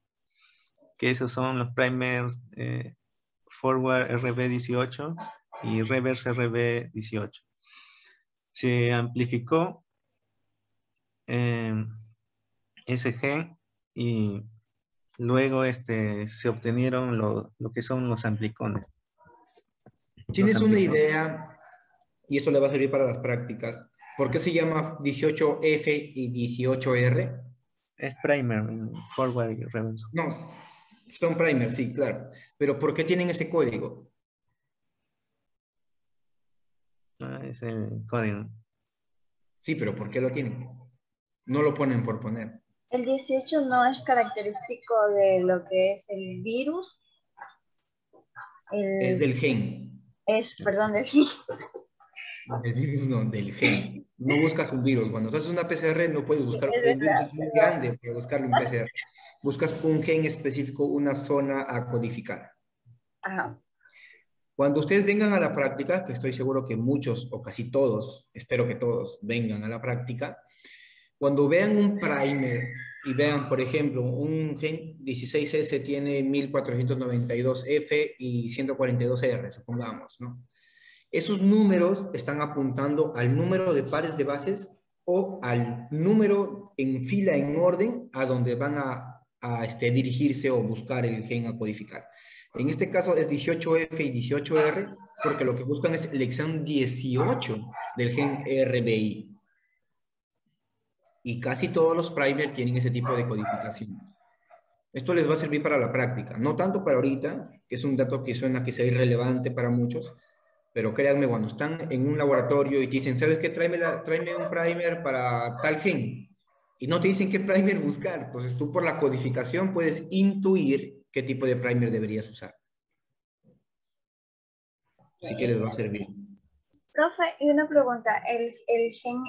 [SPEAKER 7] que esos son los primers forward RB18 y reverse RB18. Se amplificó ese gen y luego se obtenieron lo que son los amplicones.
[SPEAKER 1] ¿Tienes una idea, y eso le va a servir para las prácticas, por qué se llama 18F y 18R?
[SPEAKER 7] Es primer, forward y reverse.
[SPEAKER 1] No, son primers, sí, claro. Pero ¿por qué tienen ese código?
[SPEAKER 7] Es el código.
[SPEAKER 1] Sí, pero ¿por qué lo tienen? No lo ponen por poner.
[SPEAKER 3] El 18 no es característico de lo que es el virus.
[SPEAKER 1] Es del gen.
[SPEAKER 3] Perdón, del gen.
[SPEAKER 1] Del virus no, del gen. No buscas un virus. Cuando haces una PCR no puedes buscar
[SPEAKER 3] Es
[SPEAKER 1] un virus,
[SPEAKER 3] verdad,
[SPEAKER 1] es muy grande para buscarlo en PCR. Buscas un gen específico, una zona a codificar.
[SPEAKER 3] Ajá.
[SPEAKER 1] Cuando ustedes vengan a la práctica, que estoy seguro que muchos o casi todos, espero que todos vengan a la práctica, cuando vean un primer y vean, por ejemplo, un gen 16S tiene 1492F y 142R, supongamos, ¿no? Esos números están apuntando al número de pares de bases o al número en fila en orden a donde van a dirigirse o buscar el gen a codificar. En este caso es 18F y 18R porque lo que buscan es el exón 18 del gen RBI. Y casi todos los primers tienen ese tipo de codificación. Esto les va a servir para la práctica, no tanto para ahorita, que es un dato que suena que sea irrelevante para muchos, pero créanme, cuando están en un laboratorio y te dicen, ¿sabes qué? Tráeme un primer para tal gen. Y no te dicen qué primer buscar. Entonces tú por la codificación puedes intuir qué tipo de primer deberías usar. Así que les va a servir.
[SPEAKER 3] Profe, y una pregunta. El gen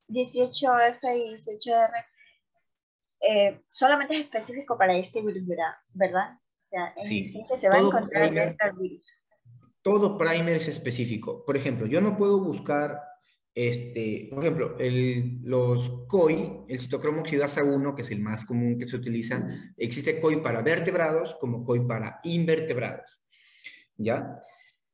[SPEAKER 3] 18F y 18R solamente es específico para este virus, ¿verdad? O sea,
[SPEAKER 1] Sí.
[SPEAKER 3] en que se va a encontrar dentro del virus.
[SPEAKER 1] Todo primer es específico. Por ejemplo, yo no puedo buscar, por ejemplo, los COI, el citocromo oxidasa 1, que es el más común que se utiliza, existe COI para vertebrados como COI para invertebrados. ¿Ya?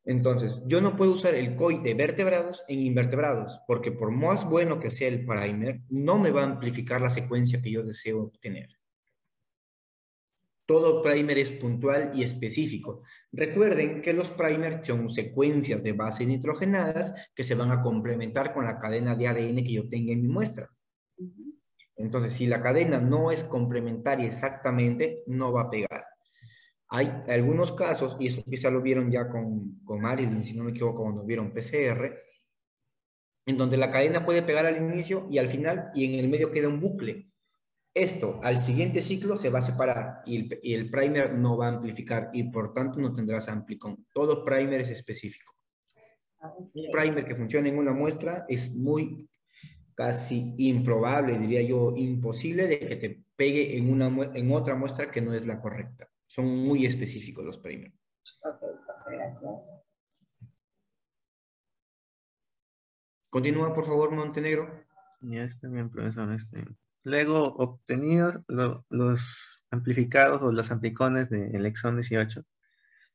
[SPEAKER 1] Entonces, yo no puedo usar el COI de vertebrados en invertebrados, porque por más bueno que sea el primer, no me va a amplificar la secuencia que yo deseo obtener. Todo primer es puntual y específico. Recuerden que los primers son secuencias de bases nitrogenadas que se van a complementar con la cadena de ADN que yo tenga en mi muestra. Entonces, si la cadena no es complementaria exactamente, no va a pegar. Hay algunos casos, y eso quizá lo vieron ya con Marilyn, si no me equivoco, cuando vieron PCR, en donde la cadena puede pegar al inicio y al final, y en el medio queda un bucle. Esto al siguiente ciclo se va a separar y el primer no va a amplificar y por tanto no tendrás amplicón. Todo primer es específico. Un primer que funcione en una muestra es muy casi improbable, diría yo, imposible de que te pegue en otra muestra que no es la correcta. Son muy específicos los primers.
[SPEAKER 3] Ok, gracias.
[SPEAKER 1] Continúa, por favor, Montenegro.
[SPEAKER 7] Ya está bien, profesor. Luego, obtenidos los amplificados o los amplicones del exón 18,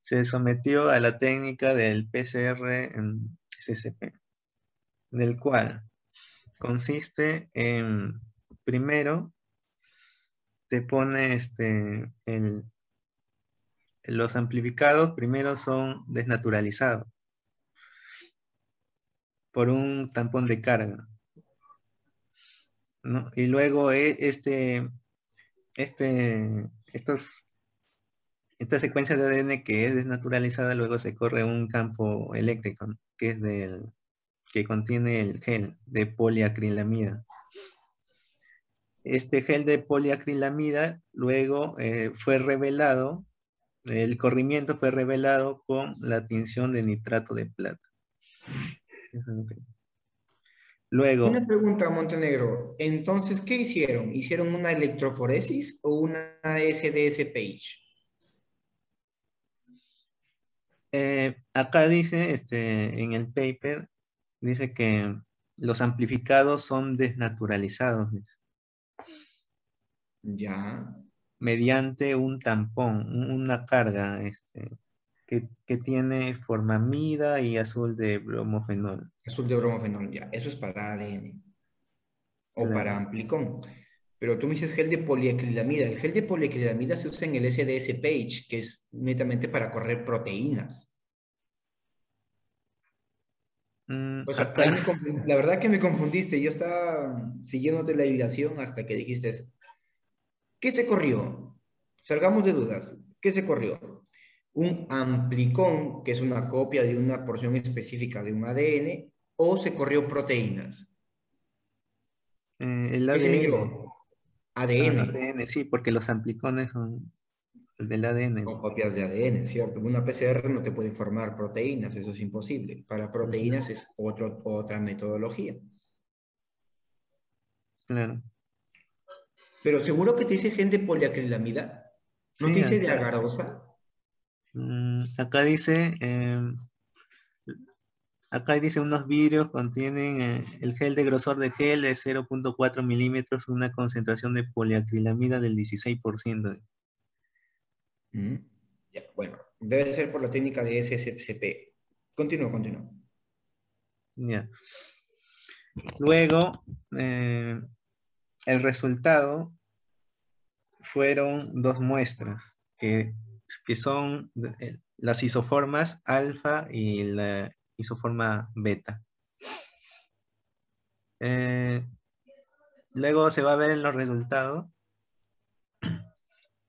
[SPEAKER 7] se sometió a la técnica del PCR en SCP, del cual consiste en, primero, te pone los amplificados, primero son desnaturalizados por un tampón de carga, ¿no? Y luego esta secuencia de ADN que es desnaturalizada, luego se corre un campo eléctrico, ¿no? Que es que contiene el gel de poliacrilamida. Este gel de poliacrilamida luego fue revelado, el corrimiento fue revelado con la tinción de nitrato de plata. Luego,
[SPEAKER 1] Una pregunta, Montenegro. Entonces, ¿qué hicieron? ¿Hicieron una electroforesis o una SDS page?
[SPEAKER 7] acá dice, en el paper, dice que los amplificados son desnaturalizados, dice,
[SPEAKER 1] Ya.
[SPEAKER 7] mediante un tampón, una carga, que tiene formamida y azul de bromofenol.
[SPEAKER 1] Azul de bromofenol, ya. Eso es para ADN o para
[SPEAKER 7] Claro.
[SPEAKER 1] amplicón. Pero tú me dices gel de poliacrilamida. El gel de poliacrilamida se usa en el SDS page, que es netamente para correr proteínas. O sea,
[SPEAKER 7] Acá,
[SPEAKER 1] la verdad que me confundiste. Yo estaba siguiéndote la hilación hasta que dijiste eso. ¿Qué se corrió? Salgamos de dudas. ¿Qué se corrió? Un amplicón, que es una copia de una porción específica de un ADN, o se corrió proteínas.
[SPEAKER 7] el
[SPEAKER 1] ¿Qué se
[SPEAKER 7] ADN,
[SPEAKER 1] midió? ADN.
[SPEAKER 7] ADN, sí, porque los amplicones son del ADN.
[SPEAKER 1] O copias de ADN, ¿cierto? Una PCR no te puede formar proteínas, eso es imposible. Para
[SPEAKER 7] Ujú,
[SPEAKER 1] proteínas es otra metodología.
[SPEAKER 7] claro.
[SPEAKER 1] Pero seguro que te dice gente poliacrilamida. ¿No te
[SPEAKER 7] Sí,
[SPEAKER 1] dice de
[SPEAKER 7] acá,
[SPEAKER 1] agarosa?
[SPEAKER 7] acá dice, acá dice unos vidrios contienen el gel de grosor de gel de 0.4 milímetros, una concentración de poliacrilamida del 16%.
[SPEAKER 1] Mm, ya, bueno, debe ser por la técnica de SSCP. Continúa.
[SPEAKER 7] Ya. Luego, el resultado fueron dos muestras, que son las isoformas alfa y la isoforma beta. Eh, Luego se va a ver en los resultados.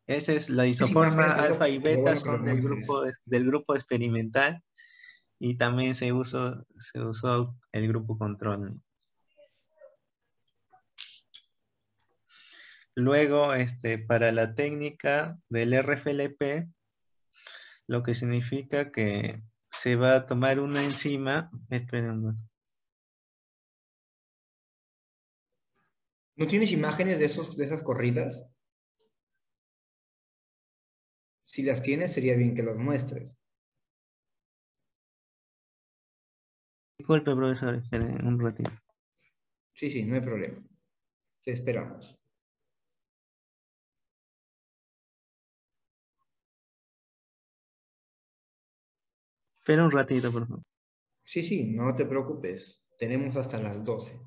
[SPEAKER 7] Esa es la
[SPEAKER 1] Las
[SPEAKER 7] isoforma
[SPEAKER 1] imágenes, por
[SPEAKER 7] alfa
[SPEAKER 1] favor,
[SPEAKER 7] y
[SPEAKER 1] sería
[SPEAKER 7] beta
[SPEAKER 1] bueno que lo
[SPEAKER 7] son
[SPEAKER 1] muestres.
[SPEAKER 7] del grupo experimental y también se usó el grupo control. Luego, para la técnica del RFLP, lo que significa que se va a tomar una enzima, esperen un momento.
[SPEAKER 1] ¿No tienes imágenes de esas corridas? Si las tienes, sería bien que las muestres.
[SPEAKER 7] Disculpe, profesor, esperen un ratito.
[SPEAKER 1] Sí, no hay problema. Te esperamos.
[SPEAKER 7] Espera un ratito, por favor.
[SPEAKER 1] Sí, no te preocupes. Tenemos hasta las 12.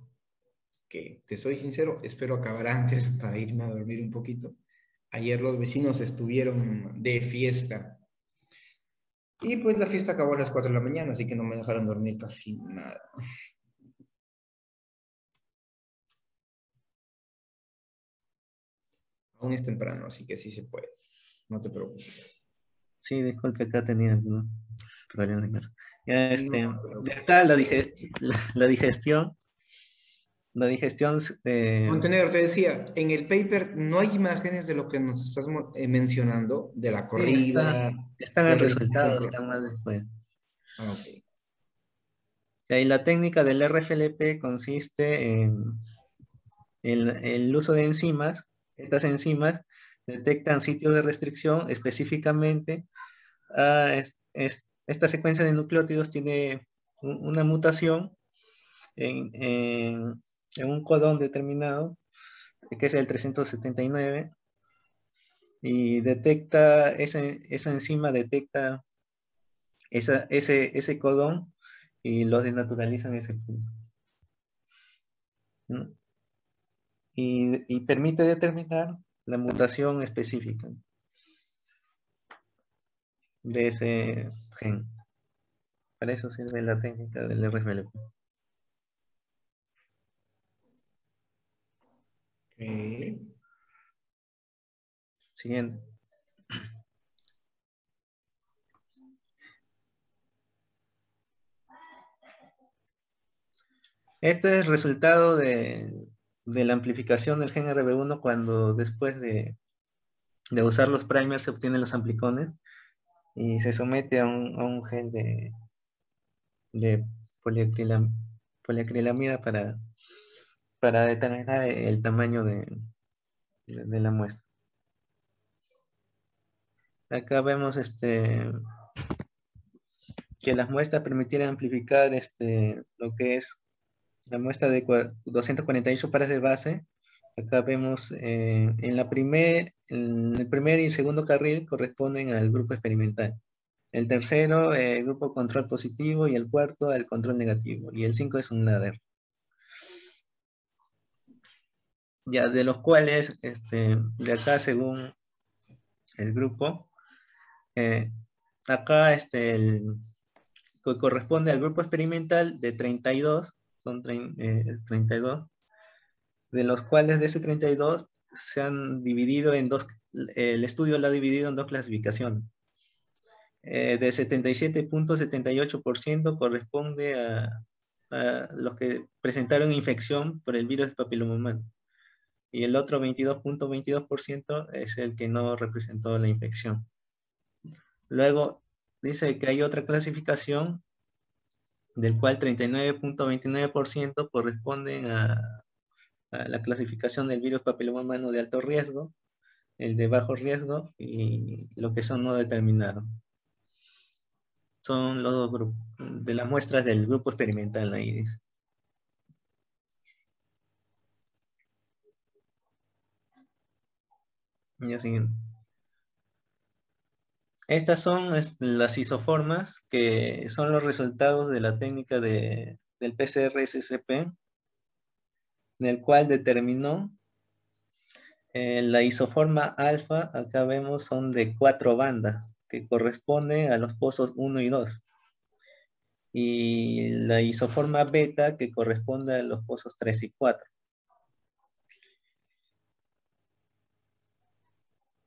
[SPEAKER 1] Que, te soy sincero, espero acabar antes para irme a dormir un poquito. Ayer los vecinos estuvieron de fiesta. Y pues la fiesta acabó a las 4 de la mañana, así que no me dejaron dormir casi nada. Aún es temprano, así que sí se puede. No te preocupes.
[SPEAKER 7] Sí, disculpe, acá tenía algunos problemas de casa. Ya,
[SPEAKER 1] No te
[SPEAKER 7] ya
[SPEAKER 1] preocupes.
[SPEAKER 7] está la digestión. La digestión,
[SPEAKER 1] Montenegro, te decía, en el paper no hay imágenes de lo que nos estás mencionando, de la
[SPEAKER 7] sí,
[SPEAKER 1] corrida,
[SPEAKER 7] están
[SPEAKER 1] de
[SPEAKER 7] en
[SPEAKER 1] que le pusiste
[SPEAKER 7] resultados, están más después.
[SPEAKER 1] Ok.
[SPEAKER 7] Y la técnica del RFLP consiste en el uso de enzimas. Estas enzimas detectan sitios de restricción específicamente. Esta secuencia de nucleótidos tiene una mutación en un codón determinado, que es el 379, y detecta, esa enzima detecta ese codón y lo desnaturaliza en ese punto, ¿no? Y permite determinar la mutación específica de ese gen. Para eso sirve la técnica del RFLP.
[SPEAKER 1] Ok.
[SPEAKER 7] Siguiente. Este es el resultado de la amplificación del gen RB1 cuando después de usar los primers se obtienen los amplicones y se somete a un gen de poliacrilamida para determinar el tamaño de la muestra. Acá vemos que las muestras permitieran amplificar lo que es la muestra de 248 pares de base. Acá vemos en el primer y segundo carril corresponden al grupo experimental. El tercero, el grupo control positivo, y el cuarto, el control negativo. Y el 5 es un ladder. Ya, de los cuales, de acá según el grupo, acá corresponde al grupo experimental de 32, son 32, de los cuales de ese 32 se han dividido en dos, el estudio lo ha dividido en dos clasificaciones. De 77.78% corresponde a los que presentaron infección por el virus del papiloma humano. Y el otro 22.22% es el que no representó la infección. Luego dice que hay otra clasificación del cual 39.29% corresponden a la clasificación del virus papiloma humano de alto riesgo, el de bajo riesgo y lo que son no determinados. Son los dos grupos de las muestras del grupo experimental, ahí dice. Ya siguiente. Estas son las isoformas que son los resultados de la técnica del PCR-SCP, del cual determinó la isoforma alfa. Acá vemos son de 4 bandas que corresponden a los pozos 1 y 2. Y la isoforma beta que corresponde a los pozos 3 y 4.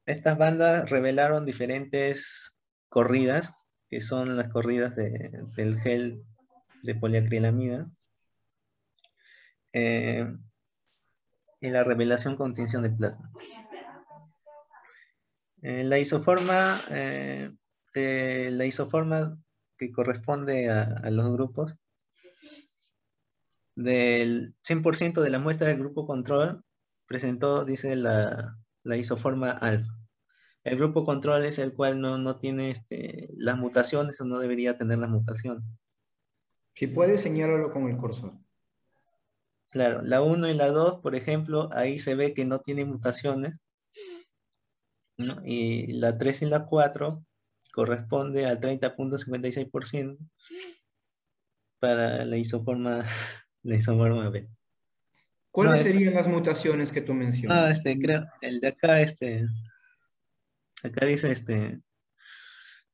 [SPEAKER 7] Estas bandas revelaron diferentes corridas, que son las corridas del gel de poliacrilamida, y la revelación con tinción de plata. La isoforma que corresponde a los grupos, del 100% de la muestra del grupo control, presentó, dice, la isoforma alfa. El grupo control es el cual no tiene las mutaciones o no debería tener las mutaciones.
[SPEAKER 1] Si puedes, señálalo con el cursor.
[SPEAKER 7] Claro, la 1 y la 2, por ejemplo, ahí se ve que no tiene mutaciones, ¿no? Y la 3 y la 4 corresponde al 30.56% para la isoforma B.
[SPEAKER 1] ¿Cuáles serían las mutaciones que tú mencionas?
[SPEAKER 7] Creo, el de acá, acá dice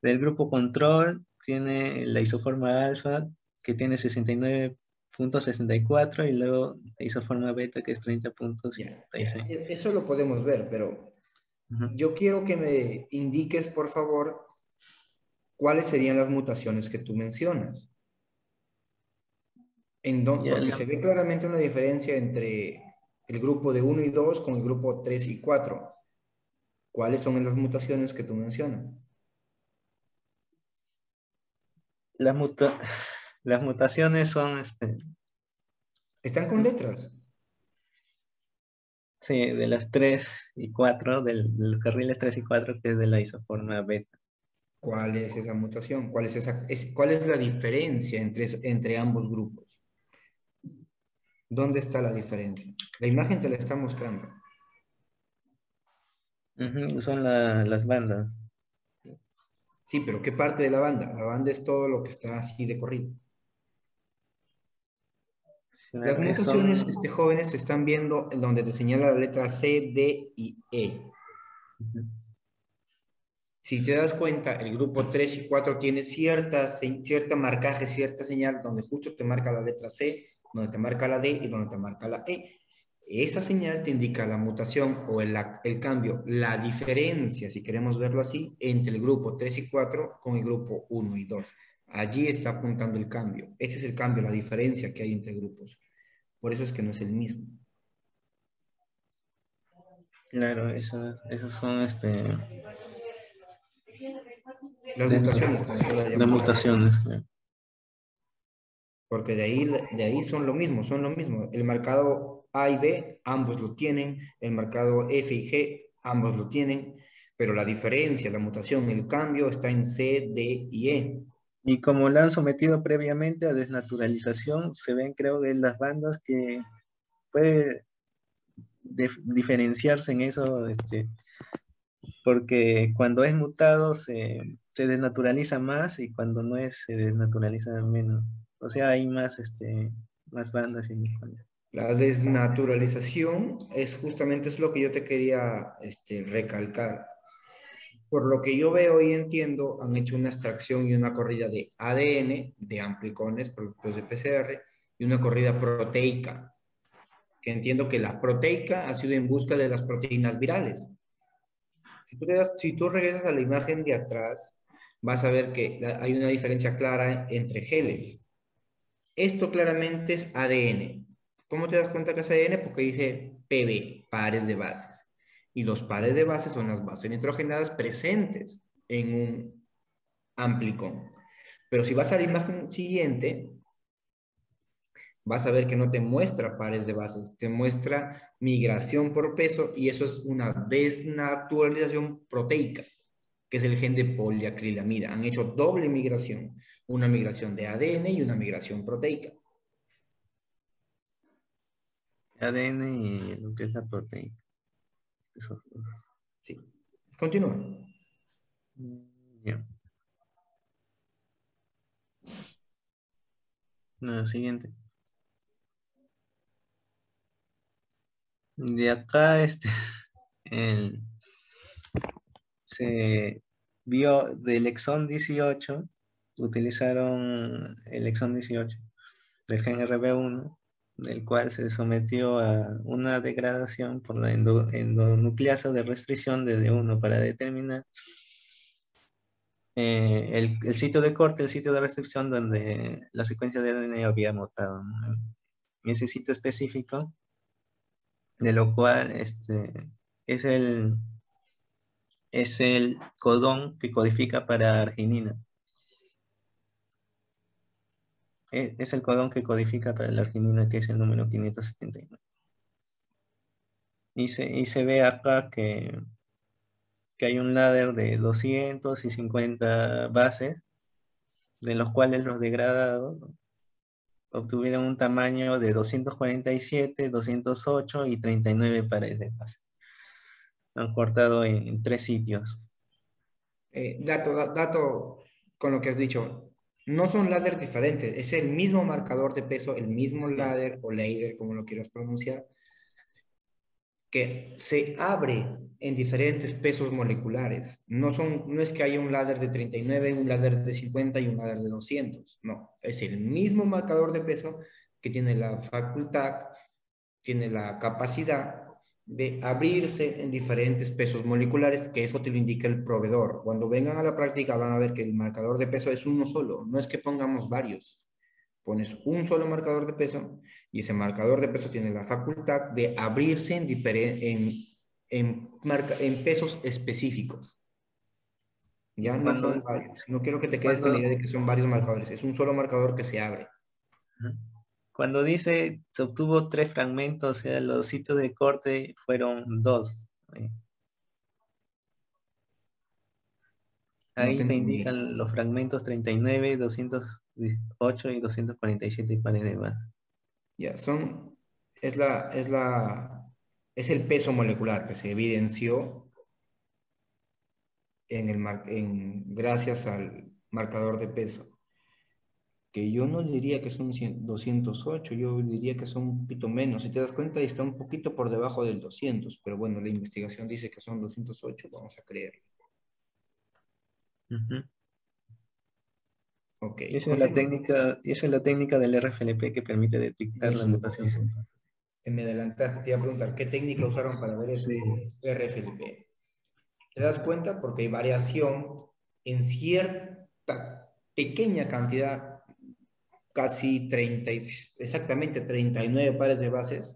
[SPEAKER 7] del grupo control, tiene la isoforma alfa, que tiene 69.64, y luego la isoforma beta, que es 30.56.
[SPEAKER 1] Eso lo podemos ver, pero yo quiero que me indiques, por favor, cuáles serían las mutaciones que tú mencionas. Porque se ve claramente una diferencia entre el grupo de 1 y 2 con el grupo 3 y 4. ¿Cuáles son las mutaciones que tú mencionas?
[SPEAKER 7] Las mutaciones son...
[SPEAKER 1] ¿Están con letras?
[SPEAKER 7] Sí, de las 3 y 4, de los carriles 3 y 4, que es de la isoforma beta.
[SPEAKER 1] ¿Cuál es esa mutación? ¿Cuál es la diferencia entre ambos grupos? ¿Dónde está la diferencia? La imagen te la está mostrando.
[SPEAKER 7] Son las bandas.
[SPEAKER 1] Sí, pero ¿qué parte de la banda? La banda es todo lo que está así de corrido. Las mutaciones, jóvenes, se están viendo en donde te señala la letra C, D y E. Si te das cuenta, el grupo 3 y 4 tiene cierta marcaje, cierta señal, donde justo te marca la letra C, donde te marca la D y donde te marca la E. Esa señal te indica la mutación o el cambio, la diferencia, si queremos verlo así, entre el grupo 3 y 4 con el grupo 1 y 2. Allí está apuntando el cambio. Ese es el cambio, la diferencia que hay entre grupos. Por eso es que no es el mismo.
[SPEAKER 7] Claro, esos son
[SPEAKER 1] Las mutaciones, como tú las
[SPEAKER 7] las
[SPEAKER 1] llamas.
[SPEAKER 7] mutaciones, claro.
[SPEAKER 1] Porque de ahí son lo mismo, son lo mismo. El marcado A y B, ambos lo tienen. El marcado F y G, ambos lo tienen. Pero la diferencia, la mutación, el cambio está en C, D y E.
[SPEAKER 7] Y como la han sometido previamente a desnaturalización, se ven, creo que las bandas que puede diferenciarse en eso, porque cuando es mutado se desnaturaliza más y cuando no es se desnaturaliza menos. O sea, hay más, más bandas en España.
[SPEAKER 1] La desnaturalización es justamente es lo que yo te quería recalcar. Por lo que yo veo y entiendo, han hecho una extracción y una corrida de ADN, de amplicones, productos de PCR, y una corrida proteica, que entiendo que la proteica ha sido en busca de las proteínas virales. Si tú regresas a la imagen de atrás, vas a ver que hay una diferencia clara entre geles. Esto claramente es ADN. ¿Cómo te das cuenta que es ADN? Porque dice PB, pares de bases. Y los pares de bases son las bases nitrogenadas presentes en un amplicón. Pero si vas a la imagen siguiente, vas a ver que no te muestra pares de bases, te muestra migración por peso y eso es una desnaturalización proteica, que es el gen de poliacrilamida. Han hecho doble migración, una migración de ADN y una migración proteica.
[SPEAKER 7] ADN y lo que es la proteína. Eso.
[SPEAKER 1] Sí. Continúa.
[SPEAKER 7] Ya. No, siguiente. De acá, el, se vio del exón 18, utilizaron el exón 18 del gen RB1, del cual se sometió a una degradación por la endonucleasa de restricción de D1 para determinar el sitio de corte, el sitio de restricción donde la secuencia de ADN había mutado, ¿no? En ese sitio específico, de lo cual es el, es el codón que codifica para arginina. Es el codón que codifica para la arginina, que es el número 579. Y se ve acá que hay un ladder de 250 bases, de los cuales los degradados obtuvieron un tamaño de 247, 208 y 39 pares de base. Han cortado en 3 sitios.
[SPEAKER 1] Dato con lo que has dicho. No son ladders diferentes, es el mismo marcador de peso, el mismo
[SPEAKER 7] Sí.
[SPEAKER 1] ladder o ladder, como lo quieras pronunciar, que se abre en diferentes pesos moleculares. No es que haya un ladder de 39, un ladder de 50 y un ladder de 200. No, es el mismo marcador de peso que tiene la facultad, tiene la capacidad de abrirse en diferentes pesos moleculares, que eso te lo indica el proveedor. Cuando vengan a la práctica van a ver que el marcador de peso es uno solo, no es que pongamos varios. Pones un solo marcador de peso y ese marcador de peso tiene la facultad de abrirse en pesos específicos. Ya no
[SPEAKER 7] Cuando,
[SPEAKER 1] son varios. No quiero que te quedes con la
[SPEAKER 7] cuando,
[SPEAKER 1] idea de que son varios marcadores. Es un solo marcador que se abre.
[SPEAKER 7] cuando dice se obtuvo 3 fragmentos, o sea, los sitios de corte fueron 2.
[SPEAKER 1] No te
[SPEAKER 7] Ahí te
[SPEAKER 1] entendí.
[SPEAKER 7] indican los fragmentos 39, 208 y 247 pares de base.
[SPEAKER 1] Ya, es es el peso molecular que se evidenció gracias al marcador de peso. Que yo no diría que son 208, yo diría que son un poquito menos. Si te das cuenta, está un poquito por debajo del 200, pero bueno, la investigación dice que son 208, vamos a creer.
[SPEAKER 7] Ujú.
[SPEAKER 1] Ok,
[SPEAKER 7] Esa es
[SPEAKER 1] continúa.
[SPEAKER 7] esa es la técnica del RFLP que permite detectar la
[SPEAKER 1] Eso,
[SPEAKER 7] mutación puntual.
[SPEAKER 1] me adelantaste, te iba a preguntar, ¿qué técnica usaron para ver eso?
[SPEAKER 7] Sí.
[SPEAKER 1] RFLP. ¿Te das cuenta? Porque hay variación en cierta pequeña cantidad casi 30, exactamente 39 pares de bases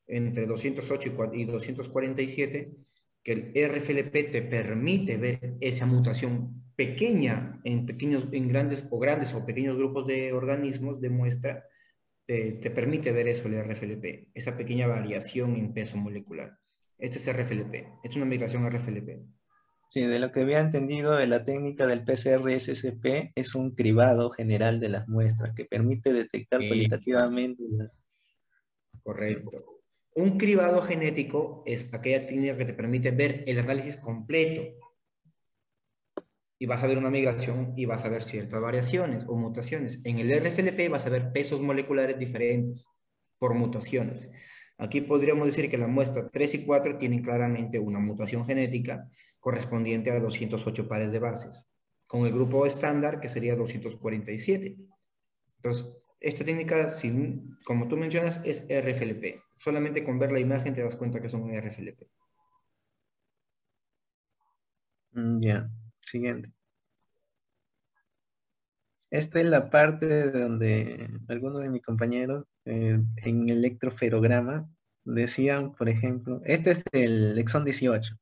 [SPEAKER 1] entre 208 y 247, que el RFLP te permite ver esa mutación pequeña en pequeños, en grandes o grandes o pequeños grupos de organismos de muestra, te permite ver eso el RFLP, esa pequeña variación en peso molecular. Este es RFLP, es una migración RFLP.
[SPEAKER 7] Sí, de lo que había entendido, la técnica del PCR-SSP es un cribado general de las muestras que permite detectar cualitativamente. Sí.
[SPEAKER 1] Correcto. Un cribado genético es aquella técnica que te permite ver el análisis completo y vas a ver una migración y vas a ver ciertas variaciones o mutaciones. En el RFLP vas a ver pesos moleculares diferentes por mutaciones. Aquí podríamos decir que la muestra 3 y 4 tienen claramente una mutación genética correspondiente a 208 pares de bases, con el grupo estándar que sería 247. Entonces, esta técnica, como tú mencionas, es RFLP. Solamente con ver la imagen te das cuenta que son un RFLP.
[SPEAKER 7] Ya, siguiente. Esta es la parte de donde algunos de mis compañeros en electroferograma decían, por ejemplo, este es el exón 18.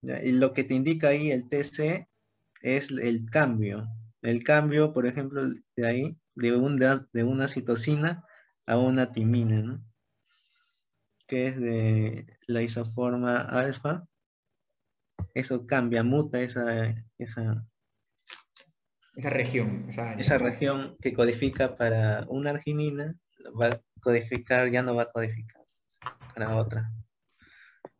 [SPEAKER 7] ¿Ya? Y lo que te indica ahí el TC es el cambio. El cambio, por ejemplo, de ahí, de una citosina a una timina, ¿no? Que es de la isoforma alfa. Eso cambia, muta
[SPEAKER 1] Esa región, esa
[SPEAKER 7] esa
[SPEAKER 1] área.
[SPEAKER 7] región que codifica para una arginina, va a codificar, ya no va a codificar para otra,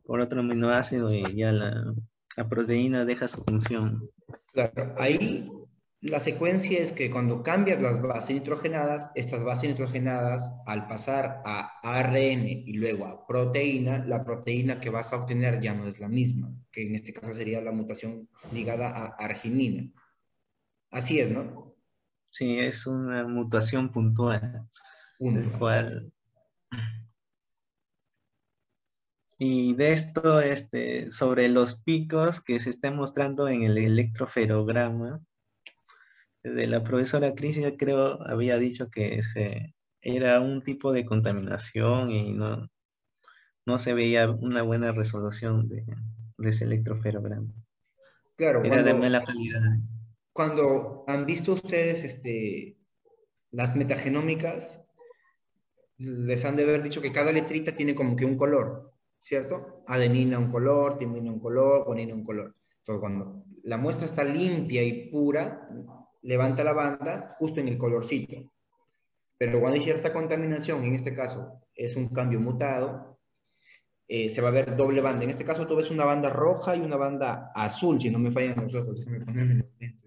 [SPEAKER 7] por otro aminoácido y ya la proteína deja su función.
[SPEAKER 1] Claro, ahí la secuencia es que cuando cambias las bases nitrogenadas, estas bases nitrogenadas, al pasar a ARN y luego a proteína, la proteína que vas a obtener ya no es la misma, que en este caso sería la mutación ligada a arginina. Así es, ¿no?
[SPEAKER 7] Sí, es una mutación puntual, el
[SPEAKER 1] Punto.
[SPEAKER 7] cual... Y de esto, sobre los picos que se están mostrando en el electroferograma, de la profesora Cris, ya creo, había dicho que era un tipo de contaminación y no se veía una buena resolución de ese electroferograma.
[SPEAKER 1] Claro,
[SPEAKER 7] Era de mala calidad.
[SPEAKER 1] cuando han visto ustedes las metagenómicas, les han de haber dicho que cada letrita tiene como que un color, ¿cierto? Adenina un color, timina un color, guanina un color. Entonces, cuando la muestra está limpia y pura, levanta la banda justo en el colorcito. Pero cuando hay cierta contaminación, en este caso es un cambio mutado, se va a ver doble banda. En este caso tú ves una banda roja y una banda azul, si no me fallan los ojos, déjame ponerme los lentes.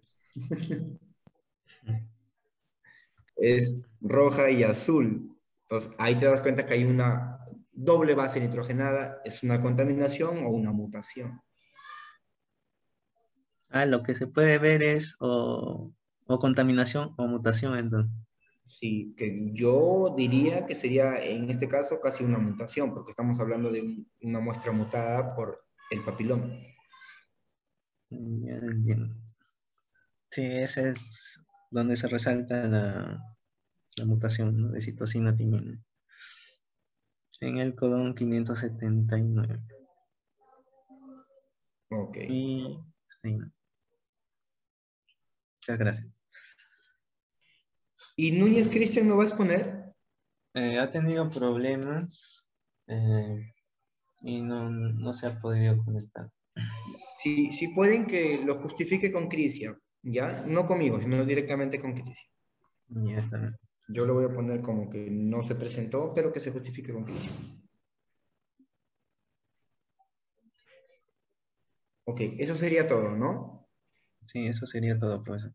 [SPEAKER 1] Es roja y azul. Entonces ahí te das cuenta que hay una doble base nitrogenada, es una contaminación o una mutación.
[SPEAKER 7] Ah, lo que se puede ver es o contaminación o mutación, entonces.
[SPEAKER 1] Sí, que yo diría que sería en este caso casi una mutación, porque estamos hablando de una muestra mutada por el papiloma.
[SPEAKER 7] Ya entiendo. Sí, ese es donde se resalta la mutación, ¿no? De citosina timina. En el codón 579.
[SPEAKER 1] Ok.
[SPEAKER 7] Y sí, muchas gracias.
[SPEAKER 1] ¿Y Núñez Cristian me va a exponer?
[SPEAKER 7] Ha tenido problemas y no se ha podido conectar.
[SPEAKER 1] Si pueden que lo justifique con Cristian, ¿ya? No conmigo, sino directamente con Cristian.
[SPEAKER 7] Ya está.
[SPEAKER 1] Yo lo voy a poner como que no se presentó, pero que se justifique con Cristian. Ok, eso sería todo, ¿no?
[SPEAKER 7] Sí, eso sería todo, profesor.